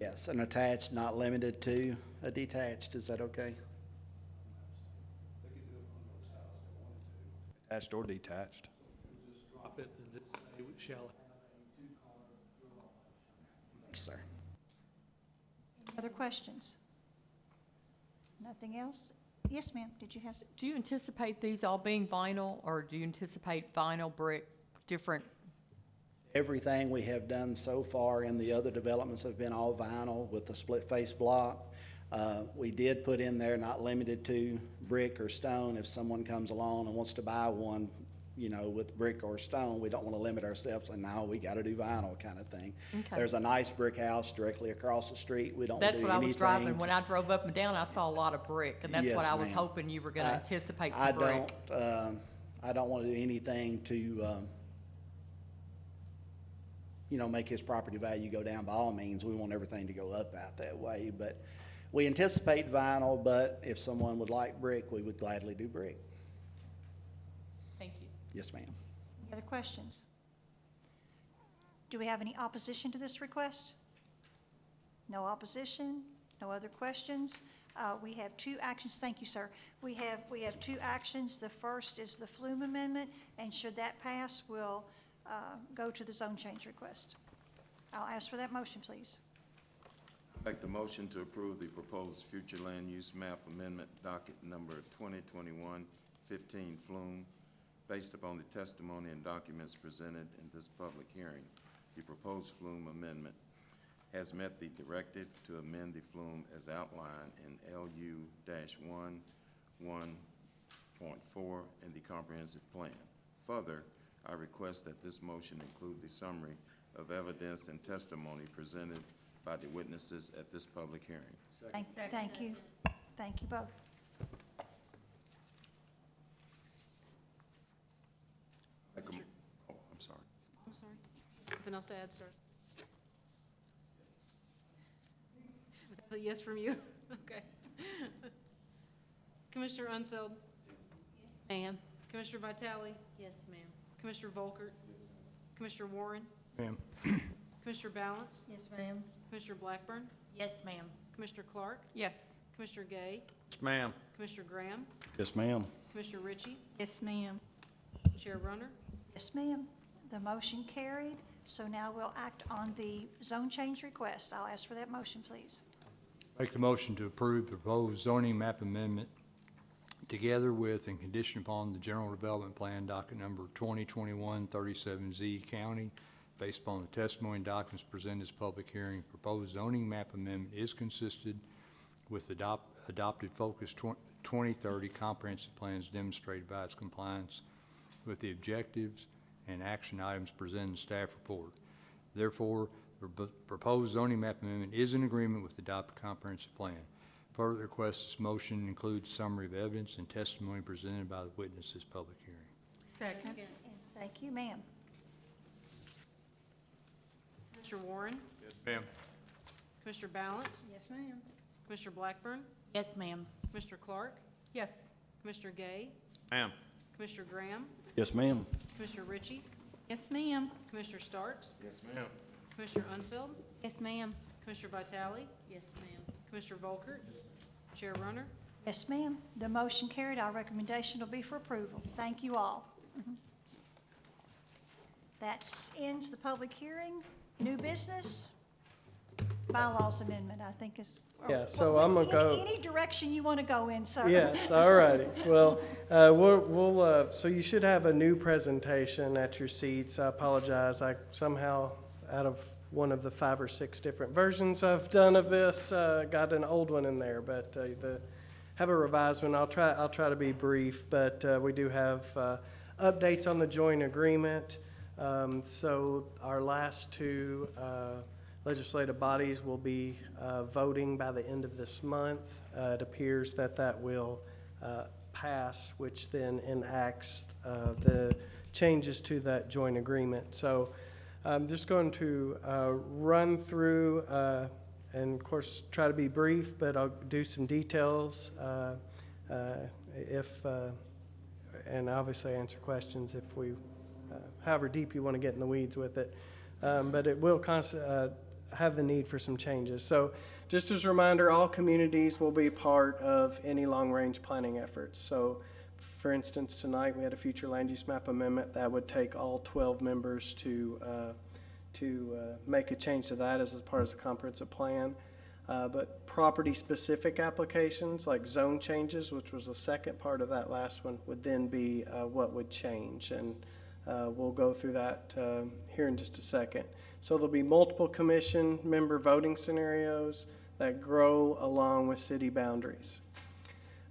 S21: Yes, an attached, not limited to a detached. Is that okay?
S4: Attached or detached?
S5: Just drop it and just say it shall have a 2-car garage.
S21: Yes, sir.
S1: other questions? Nothing else? Yes, ma'am, did you have?
S7: Do you anticipate these all being vinyl, or do you anticipate vinyl, brick, different?
S21: Everything we have done so far in the other developments have been all vinyl with the split face block. We did put in there not limited to brick or stone. If someone comes along and wants to buy one, you know, with brick or stone, we don't want to limit ourselves and now we got to do vinyl kind of thing.
S7: Okay.
S21: There's a nice brick house directly across the street. We don't do
S7: That's
S21: anything.
S7: what I was driving. When I drove up and down, I saw a lot of brick, and that's
S21: Yes,
S7: what I was
S21: ma'am.
S7: hoping you were going to anticipate some brick.
S21: I don't want to do anything to, you know, make his property value go down. By all means, we want everything to go up out that way. But we anticipate vinyl, but if someone would like brick, we would gladly do brick.
S7: Thank you.
S21: Yes, ma'am.
S1: Any other questions? Do we have any opposition to this request? No opposition, no other questions. We have 2 actions. Thank you, sir. We have 2 actions. The first is the Flume Amendment, and should that pass, we'll go to the zone change request. I'll ask for that motion, please.
S12: Make the motion to approve the proposed future land use map amendment docket number 2021-15 Flume. Based upon the testimony and documents presented in this public hearing, the proposed Flume amendment has met the directive to amend the Flume as outlined in LU-11.4 in the comprehensive plan. Further, I request that this motion include the summary of evidence and testimony presented by the witnesses at this public hearing.
S1: Thank you. Thank you both.
S12: I'm sorry.
S2: I'm sorry. Nothing else to add, sir? That's a yes from you? Okay. Commissioner Unseld?
S6: Ma'am.
S2: Commissioner Vitale?
S6: Yes, ma'am.
S2: Commissioner Volkert? Commissioner Warren?
S4: Ma'am.
S2: Commissioner Balance?
S11: Yes, ma'am.
S2: Commissioner Blackburn?
S11: Yes, ma'am.
S2: Commissioner Clark?
S7: Yes.
S2: Commissioner Gay?
S16: Yes, ma'am.
S2: Commissioner Graham?
S4: Yes, ma'am.
S2: Commissioner Ritchie?
S8: Yes, ma'am.
S2: Chair Runner?
S1: Yes, ma'am. The motion carried, so now we'll act on the zone change request. I'll ask for that motion, please.
S10: Make the motion to approve the proposed zoning map amendment together with and conditioned upon the general development plan docket number 2021-37Z County. Based upon the testimony and documents presented as public hearing, proposed zoning map amendment is consistent with adopted Focus 2030 comprehensive plans demonstrated by its compliance with the objectives and action items presented in staff report. Therefore, the proposed zoning map amendment is in agreement with the adopted comprehensive plan. Further request this motion includes summary of evidence and testimony presented by the witnesses public hearing.
S11: Second.
S1: Thank you, ma'am.
S2: Commissioner Warren?
S16: Yes, ma'am.
S2: Commissioner Balance?
S11: Yes, ma'am.
S2: Commissioner Blackburn?
S11: Yes, ma'am.
S2: Commissioner Clark?
S7: Yes.
S2: Commissioner Gay?
S16: Ma'am.
S2: Commissioner Graham,
S4: Yes, ma'am.
S2: Commissioner Ritchie,
S8: Yes, ma'am.
S2: Commissioner Starks,
S12: Yes, ma'am.
S2: Commissioner Unseld,
S6: Yes, ma'am.
S2: Commissioner Vitale,
S8: Yes, ma'am.
S2: Commissioner Volkert, Chair Runner.
S1: Yes, ma'am. The motion carried. Our recommendation will be for approval. Thank you all. That ends the public hearing. New business, bylaws amendment, I think is.
S13: Yeah, so I'm gonna go.
S1: Any direction you want to go in, sir.
S13: Yes, all righty. Well, so you should have a new presentation at your seats. I apologize. I somehow, out of one of the 5 or 6 different versions I've done of this, got an old one in there, but have a revised one. I'll try to be brief, but we do have updates on the joint agreement. So our last 2 legislative bodies will be voting by the end of this month. It appears that will pass, which then enacts the changes to that joint agreement. So I'm just going to run through and of course try to be brief, but I'll do some details and obviously answer questions if we, however deep you want to get in the weeds with it. But it will have the need for some changes. So just as a reminder, all communities will be part of any long-range planning efforts. So for instance, tonight we had a future land use map amendment that would take all 12 members to make a change to that as part of the comprehensive plan. But property-specific applications like zone changes, which was the second part of that last one, would then be what would change. And we'll go through that here in just a second. So there'll be multiple commission member voting scenarios that grow along with city boundaries.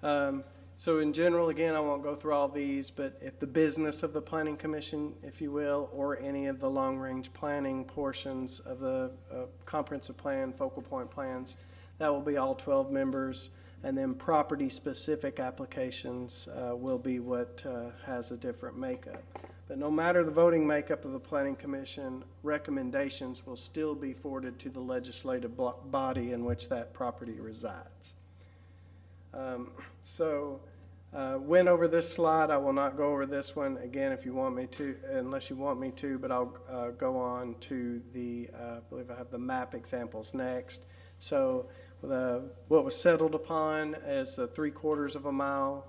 S13: So in general, again, I won't go through all these, but if the business of the planning commission, if you will, or any of the long-range planning portions of the comprehensive plan, focal point plans, that will be all 12 members. And then property-specific applications will be what has a different makeup. But no matter the voting makeup of the Planning Commission, recommendations will still be forwarded to the legislative body in which that property resides. Went over this slide. I will not go over this one again if you want me to, unless you want me to, but I'll go on to the, I believe I have the map examples next. So what was settled upon as the 3/4 of a mile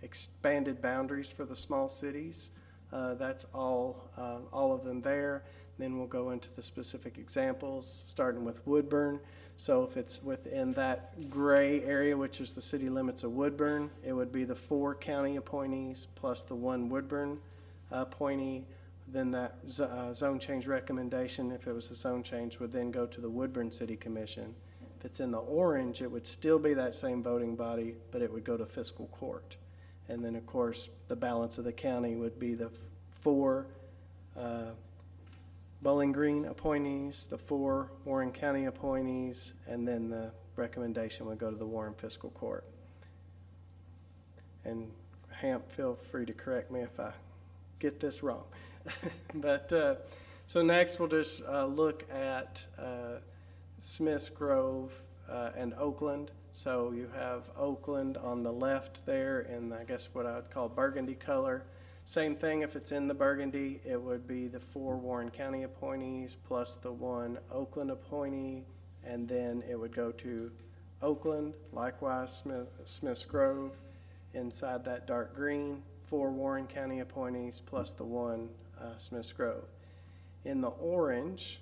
S13: expanded boundaries for the small cities. That's all of them there. Then we'll go into the specific examples, starting with Woodburn. So if it's within that gray area, which is the city limits of Woodburn, it would be the 4 county appointees plus the 1 Woodburn appointee. Then that zone change recommendation, if it was a zone change, would then go to the Woodburn City Commission. If it's in the orange, it would still be that same voting body, but it would go to fiscal court. And then, of course, the balance of the county would be the 4 Bowling Green appointees, the 4 Warren County appointees, and then the recommendation would go to the Warren Fiscal Court. And Hamp, feel free to correct me if I get this wrong. But so next we'll just look at Smith's Grove and Oakland. So you have Oakland on the left there in, I guess, what I would call burgundy color. Same thing, if it's in the burgundy, it would be the 4 Warren County appointees plus the 1 Oakland appointee, and then it would go to Oakland, likewise Smith's Grove. Inside that dark green, 4 Warren County appointees plus the 1 Smith's Grove. In the orange,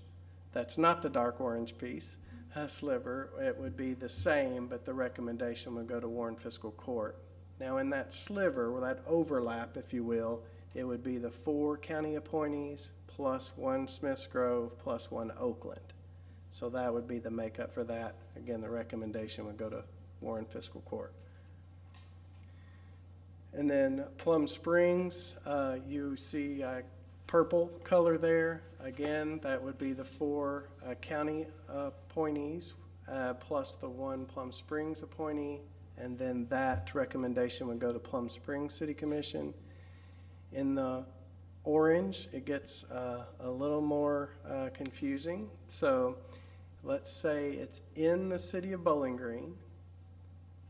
S13: that's not the dark orange piece, sliver, it would be the same, but the recommendation would go to Warren Fiscal Court. Now in that sliver, or that overlap, if you will, it would be the 4 county appointees plus 1 Smith's Grove plus 1 Oakland. So that would be the makeup for that. Again, the recommendation would go to Warren Fiscal Court. And then Plum Springs, you see purple color there. Again, that would be the 4 county appointees plus the 1 Plum Springs appointee. And then that recommendation would go to Plum Springs City Commission. In the orange, it gets a little more confusing. So let's say it's in the city of Bowling Green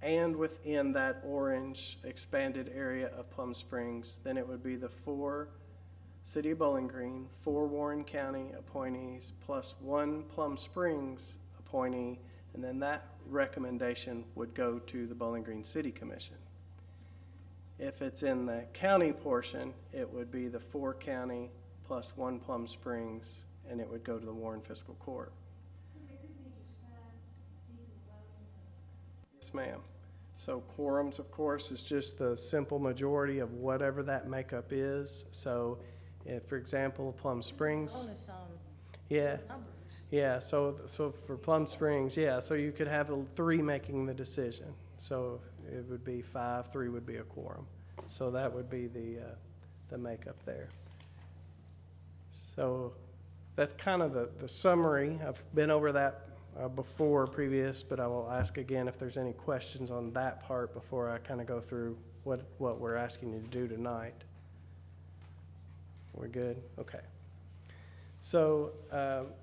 S13: and within that orange expanded area of Plum Springs, then it would be the 4 City of Bowling Green, 4 Warren County appointees, plus 1 Plum Springs appointee, and then that recommendation would go to the Bowling Green City Commission. If it's in the county portion, it would be the 4 county plus 1 Plum Springs, and it would go to the Warren Fiscal Court.
S11: So there could be just 5 people voting?
S13: Yes, ma'am. So quorums, of course, is just the simple majority of whatever that makeup is. So, if, for example, Plum Springs.
S11: Bonus on
S13: Yeah.
S11: numbers.
S13: Yeah, so for Plum Springs, yeah, so you could have 3 making the decision. So it would be 5, 3 would be a quorum. So that would be the makeup there. So that's kind of the summary. I've been over that before previous, but I will ask again if there's any questions on that part before I kind of go through what we're asking you to do tonight. We're good? Okay. So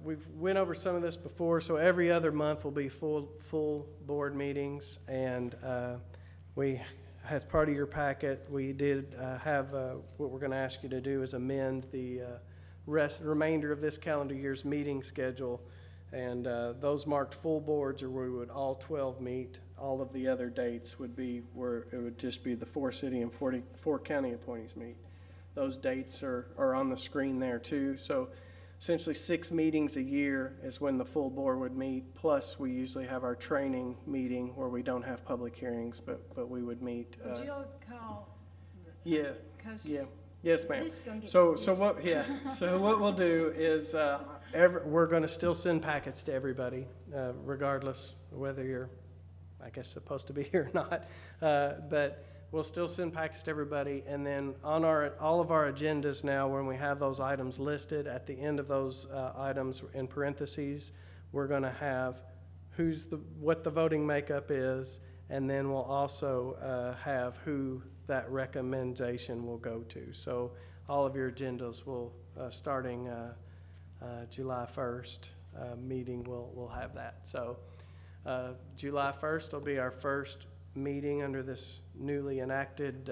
S13: we've went over some of this before. So every other month will be full board meetings, and as part of your packet, we did have what we're going to ask you to do is amend the remainder of this calendar year's meeting schedule, and those marked full boards are where we would all 12 meet. All of the other dates would be where it would just be the 4 city and 4 county appointees meet. Those dates are on the screen there too. So essentially 6 meetings a year is when the full board would meet, plus we usually have our training meeting where we don't have public hearings, but we would meet.
S11: Would you call?
S13: Yeah,
S11: 'Cause
S13: yeah. Yes, ma'am.
S11: this is gonna get
S13: So
S11: confusing.
S13: what we'll do is, we're gonna still send packets to everybody, regardless of whether you're, I guess, supposed to be here or not. But we'll still send packets to everybody, and then on all of our agendas now, when we have those items listed, at the end of those items in parentheses, we're gonna have what the voting makeup is, and then we'll also have who that recommendation will go to. So all of your agendas will, starting July 1st meeting, we'll have that. So July 1st will be our first meeting under this newly enacted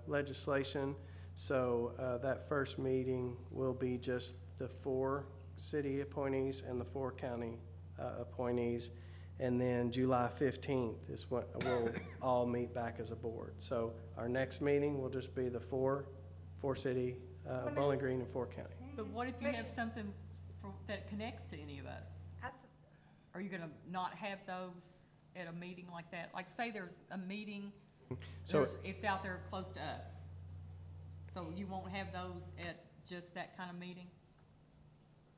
S13: legislation. So that first meeting will be just the 4 city appointees and the 4 county appointees. And then July 15th is when we'll all meet back as a board. So our next meeting will just be the 4 city, Bowling Green and 4 county.
S7: But what if you have something that connects to any of us? Are you gonna not have those at a meeting like that? Like, say there's a meeting,
S13: So
S7: it's out there close to us. So you won't have those at just that kind of meeting?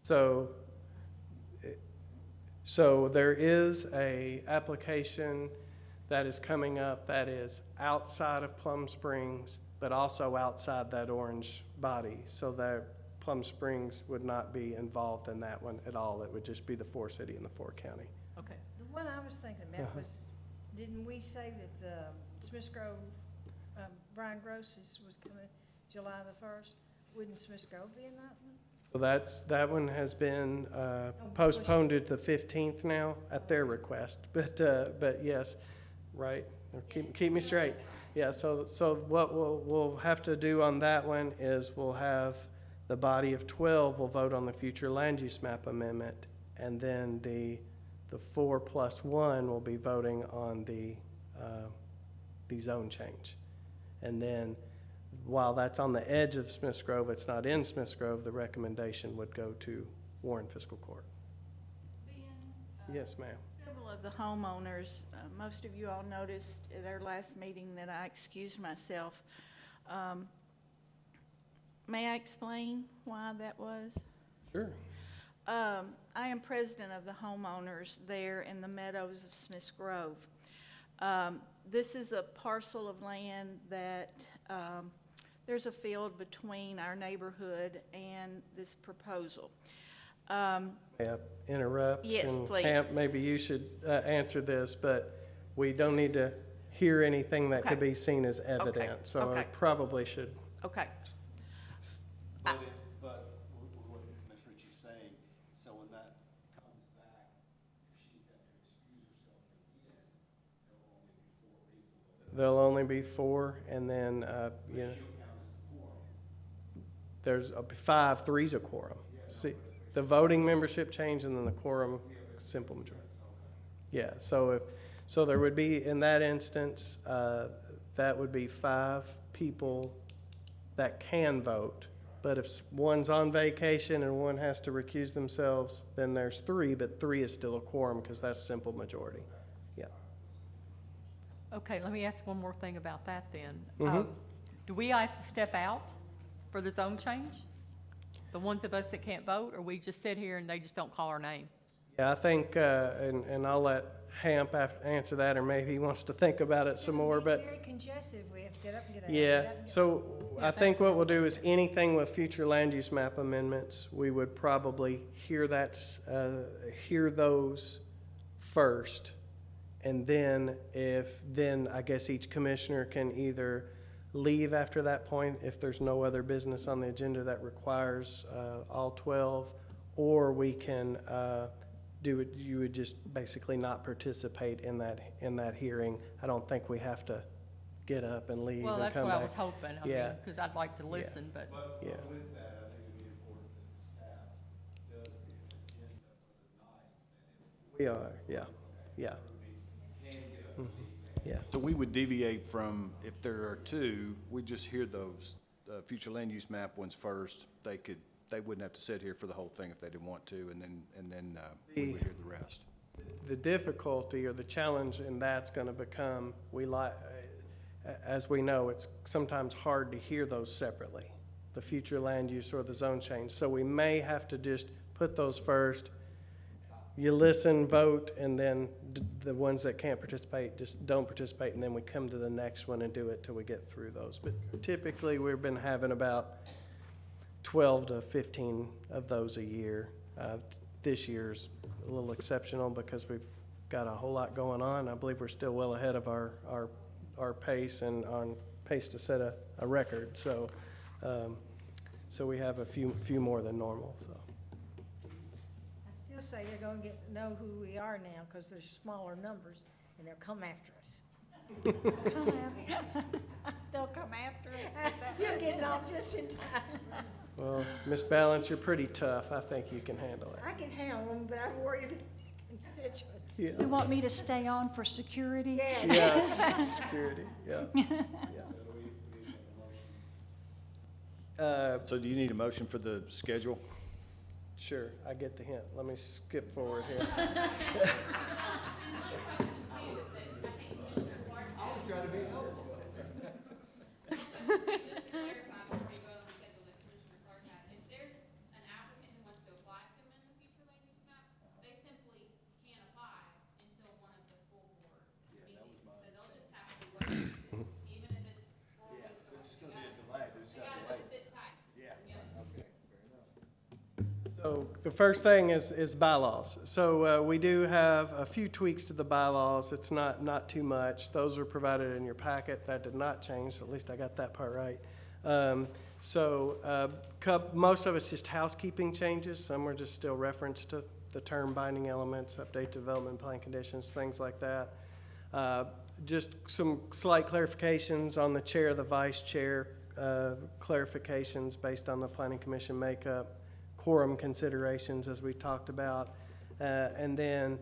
S13: So there is a application that is coming up that is outside of Plum Springs, but also outside that orange body. So that Plum Springs would not be involved in that one at all. It would just be the 4 city and the 4 county.
S7: Okay.
S11: The one I was thinking about was, didn't we say that the Smiths Grove, Brian Gross was coming July the 1st? Wouldn't Smiths Grove be in that one?
S13: So that one has been postponed to the 15th now at their request. But yes, right, keep me straight. Yeah, so what we'll have to do on that one is we'll have the body of 12 will vote on the future land use map amendment, and then the 4 plus 1 will be voting on the zone change. And then while that's on the edge of Smiths Grove, it's not in Smiths Grove, the recommendation would go to Warren Fiscal Court. Yes, ma'am.
S8: Several of the homeowners, most of you all noticed at our last meeting that I excused myself. May I explain why that was?
S13: Sure.
S8: I am president of the homeowners there in the meadows of Smiths Grove. This is a parcel of land that there's a field between our neighborhood and this proposal.
S13: May I interrupt?
S8: Yes,
S13: And
S8: please.
S13: Pam, maybe you should answer this, but we don't need to hear anything that could be seen as evidence. So I probably should.
S8: Okay.
S3: But what Ms. Ritchie's saying, so when that comes back, if she's got to excuse herself again, there'll only be 4
S13: there'll only be 4, and then, you know, there's 5, 3's a quorum. See, the voting membership change and then the quorum, simple majority. Yeah, so there would be, in that instance, that would be 5 people that can vote. But if one's on vacation and one has to recuse themselves, then there's 3, but 3 is still a quorum because that's simple majority. Yeah.
S7: Okay, let me ask one more thing about that then.
S13: Mhm.
S7: Do we have to step out for the zone change? The ones of us that can't vote, or we just sit here and they just don't call our name?
S13: Yeah, I think, and I'll let Hamp answer that, or maybe he wants to think about it some more, but.
S11: Very congested, we have to get up and get out.
S13: Yeah,
S11: get up and get
S13: so
S11: out.
S13: I think what we'll do is anything with future land use map amendments, we would probably hear those first. And then I guess each commissioner can either leave after that point if there's no other business on the agenda that requires all 12, or we can do it, you would just basically not participate in that hearing. I don't think we have to get up and leave
S7: Well,
S13: and
S7: that's
S13: come
S7: what
S13: back.
S7: I was hoping, I mean,
S13: Yeah.
S7: because I'd like to listen, but.
S13: Yeah.
S3: With that, I think it'd be important that staff does the agenda for the night.
S13: We are, yeah, yeah. Mhm. Yeah.
S4: So we would deviate from, if there are 2, we just hear those future land use map ones first. They wouldn't have to sit here for the whole thing if they didn't want to, and then we would hear the rest.
S13: The difficulty or the challenge in that's gonna become, as we know, it's sometimes hard to hear those separately, the future land use or the zone change. So we may have to just put those first. You listen, vote, and then the ones that can't participate just don't participate, and then we come to the next one and do it till we get through those. But typically, we've been having about 12 to 15 of those a year. This year's a little exceptional because we've got a whole lot going on. I believe we're still well ahead of our pace and on pace to set a record. So we have a few more than normal, so.
S11: I still say they're gonna get to know who we are now, because there's smaller numbers, and they'll come after us.
S1: They'll come after us.
S11: You're getting off just in time.
S13: Well, Ms. Balance, you're pretty tough. I think you can handle it.
S11: I can handle them, but I'm worried about constituents.
S13: Yeah.
S1: You want me to stay on for security?
S11: Yes.
S13: Yes, security, yeah.
S4: So do you need a motion for the schedule?
S13: Sure, I get the hint. Let me skip forward here. So the first thing is bylaws. So we do have a few tweaks to the bylaws. It's not too much. Those are provided in your packet. That did not change, so at least I got that part right. Most of it's just housekeeping changes. Some are just still reference to the term binding elements, update development plan conditions, things like that. Just some slight clarifications on the chair, the vice chair, clarifications based on the planning commission makeup, quorum considerations as we talked about, and then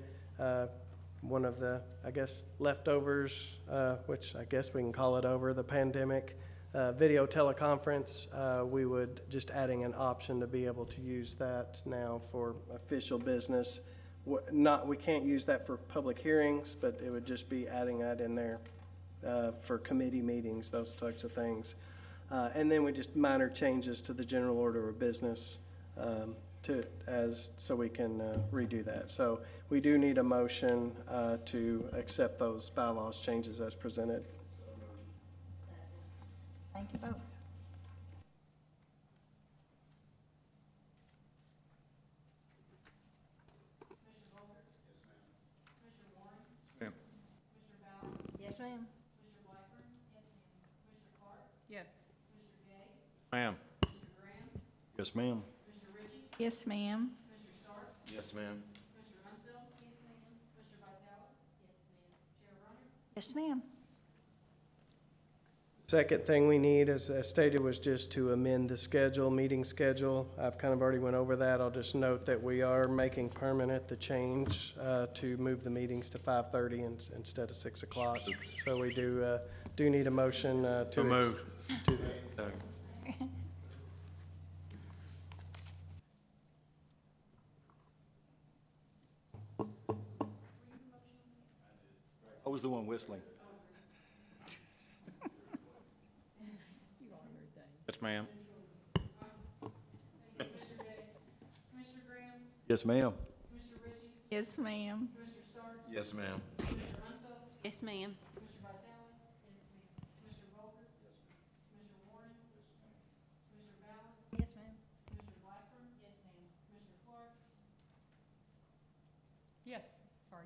S13: one of the, I guess, leftovers, which I guess we can call it over, the pandemic, video teleconference. We would just adding an option to be able to use that now for official business. We can't use that for public hearings, but it would just be adding that in there for committee meetings, those types of things. And then we just minor changes to the general order of business so we can redo that. So we do need a motion to accept those bylaws changes as presented.
S1: Thank you both.
S11: Yes, ma'am.
S7: Yes.
S16: Ma'am.
S4: Yes, ma'am.
S8: Yes, ma'am.
S12: Yes, ma'am.
S1: Yes, ma'am.
S13: Second thing we need, as stated, was just to amend the schedule, meeting schedule. I've kind of already went over that. I'll just note that we are making permanent the change to move the meetings to 5:30 instead of 6 o'clock. So we do need a motion to.
S16: So moved.
S4: I was the one whistling.
S16: Yes, ma'am.
S4: Yes, ma'am.
S8: Yes, ma'am.
S12: Yes, ma'am.
S6: Yes, ma'am.
S11: Yes, ma'am.
S7: Yes, sorry.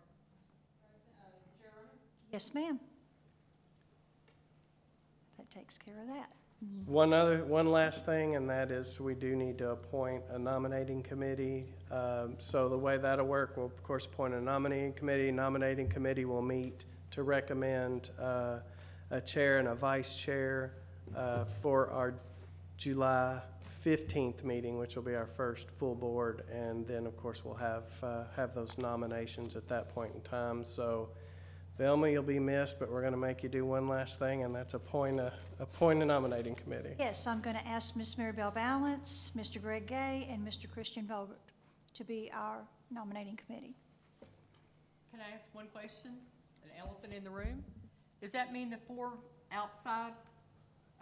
S1: Yes, ma'am. That takes care of that.
S13: One last thing, and that is we do need to appoint a nominating committee. So the way that'll work, we'll of course appoint a nominating committee. Nominating committee will meet to recommend a chair and a vice chair for our July 15th meeting, which will be our first full board. And then, of course, we'll have those nominations at that point in time. So Velma, you'll be missed, but we're going to make you do one last thing, and that's appoint a nominating committee.
S1: Yes, I'm going to ask Ms. Maribel Balance, Mr. Greg Gay, and Mr. Christian Vogert to be our nominating committee.
S7: Can I ask one question? An elephant in the room? Does that mean the four outside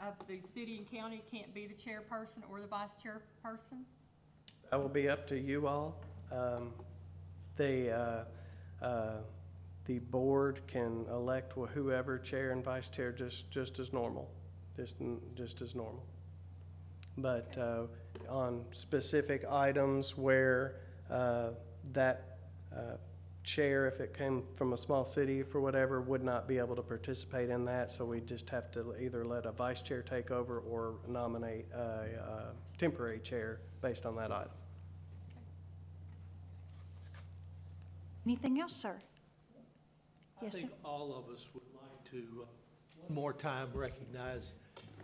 S7: of the city and county can't be the chairperson or the vice chairperson?
S13: That will be up to you all. The board can elect whoever chair and vice chair just as normal, just as normal. But on specific items where that chair, if it came from a small city for whatever, would not be able to participate in that, so we just have to either let a vice chair take over or nominate a temporary chair based on that item.
S1: Anything else, sir? Yes,
S5: I think
S1: sir.
S5: all of us would like to, one more time, recognize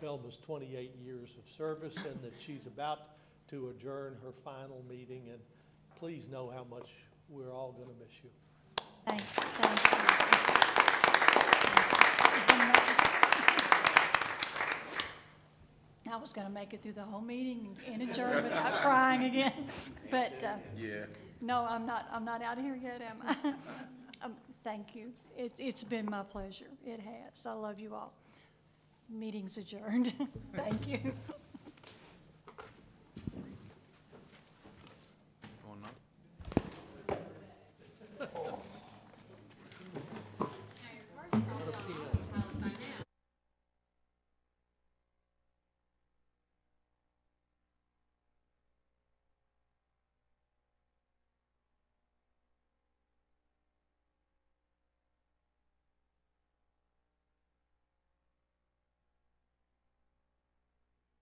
S5: Velma's 28 years of service and that she's about to adjourn her final meeting, and please know how much we're all going to miss you.
S1: Thank you. I was going to make it through the whole meeting and adjourn without crying again, but
S12: Yeah.
S1: no, I'm not out of here yet, am I? Thank you. It's been my pleasure. It has. I love you all. Meeting's adjourned. Thank you.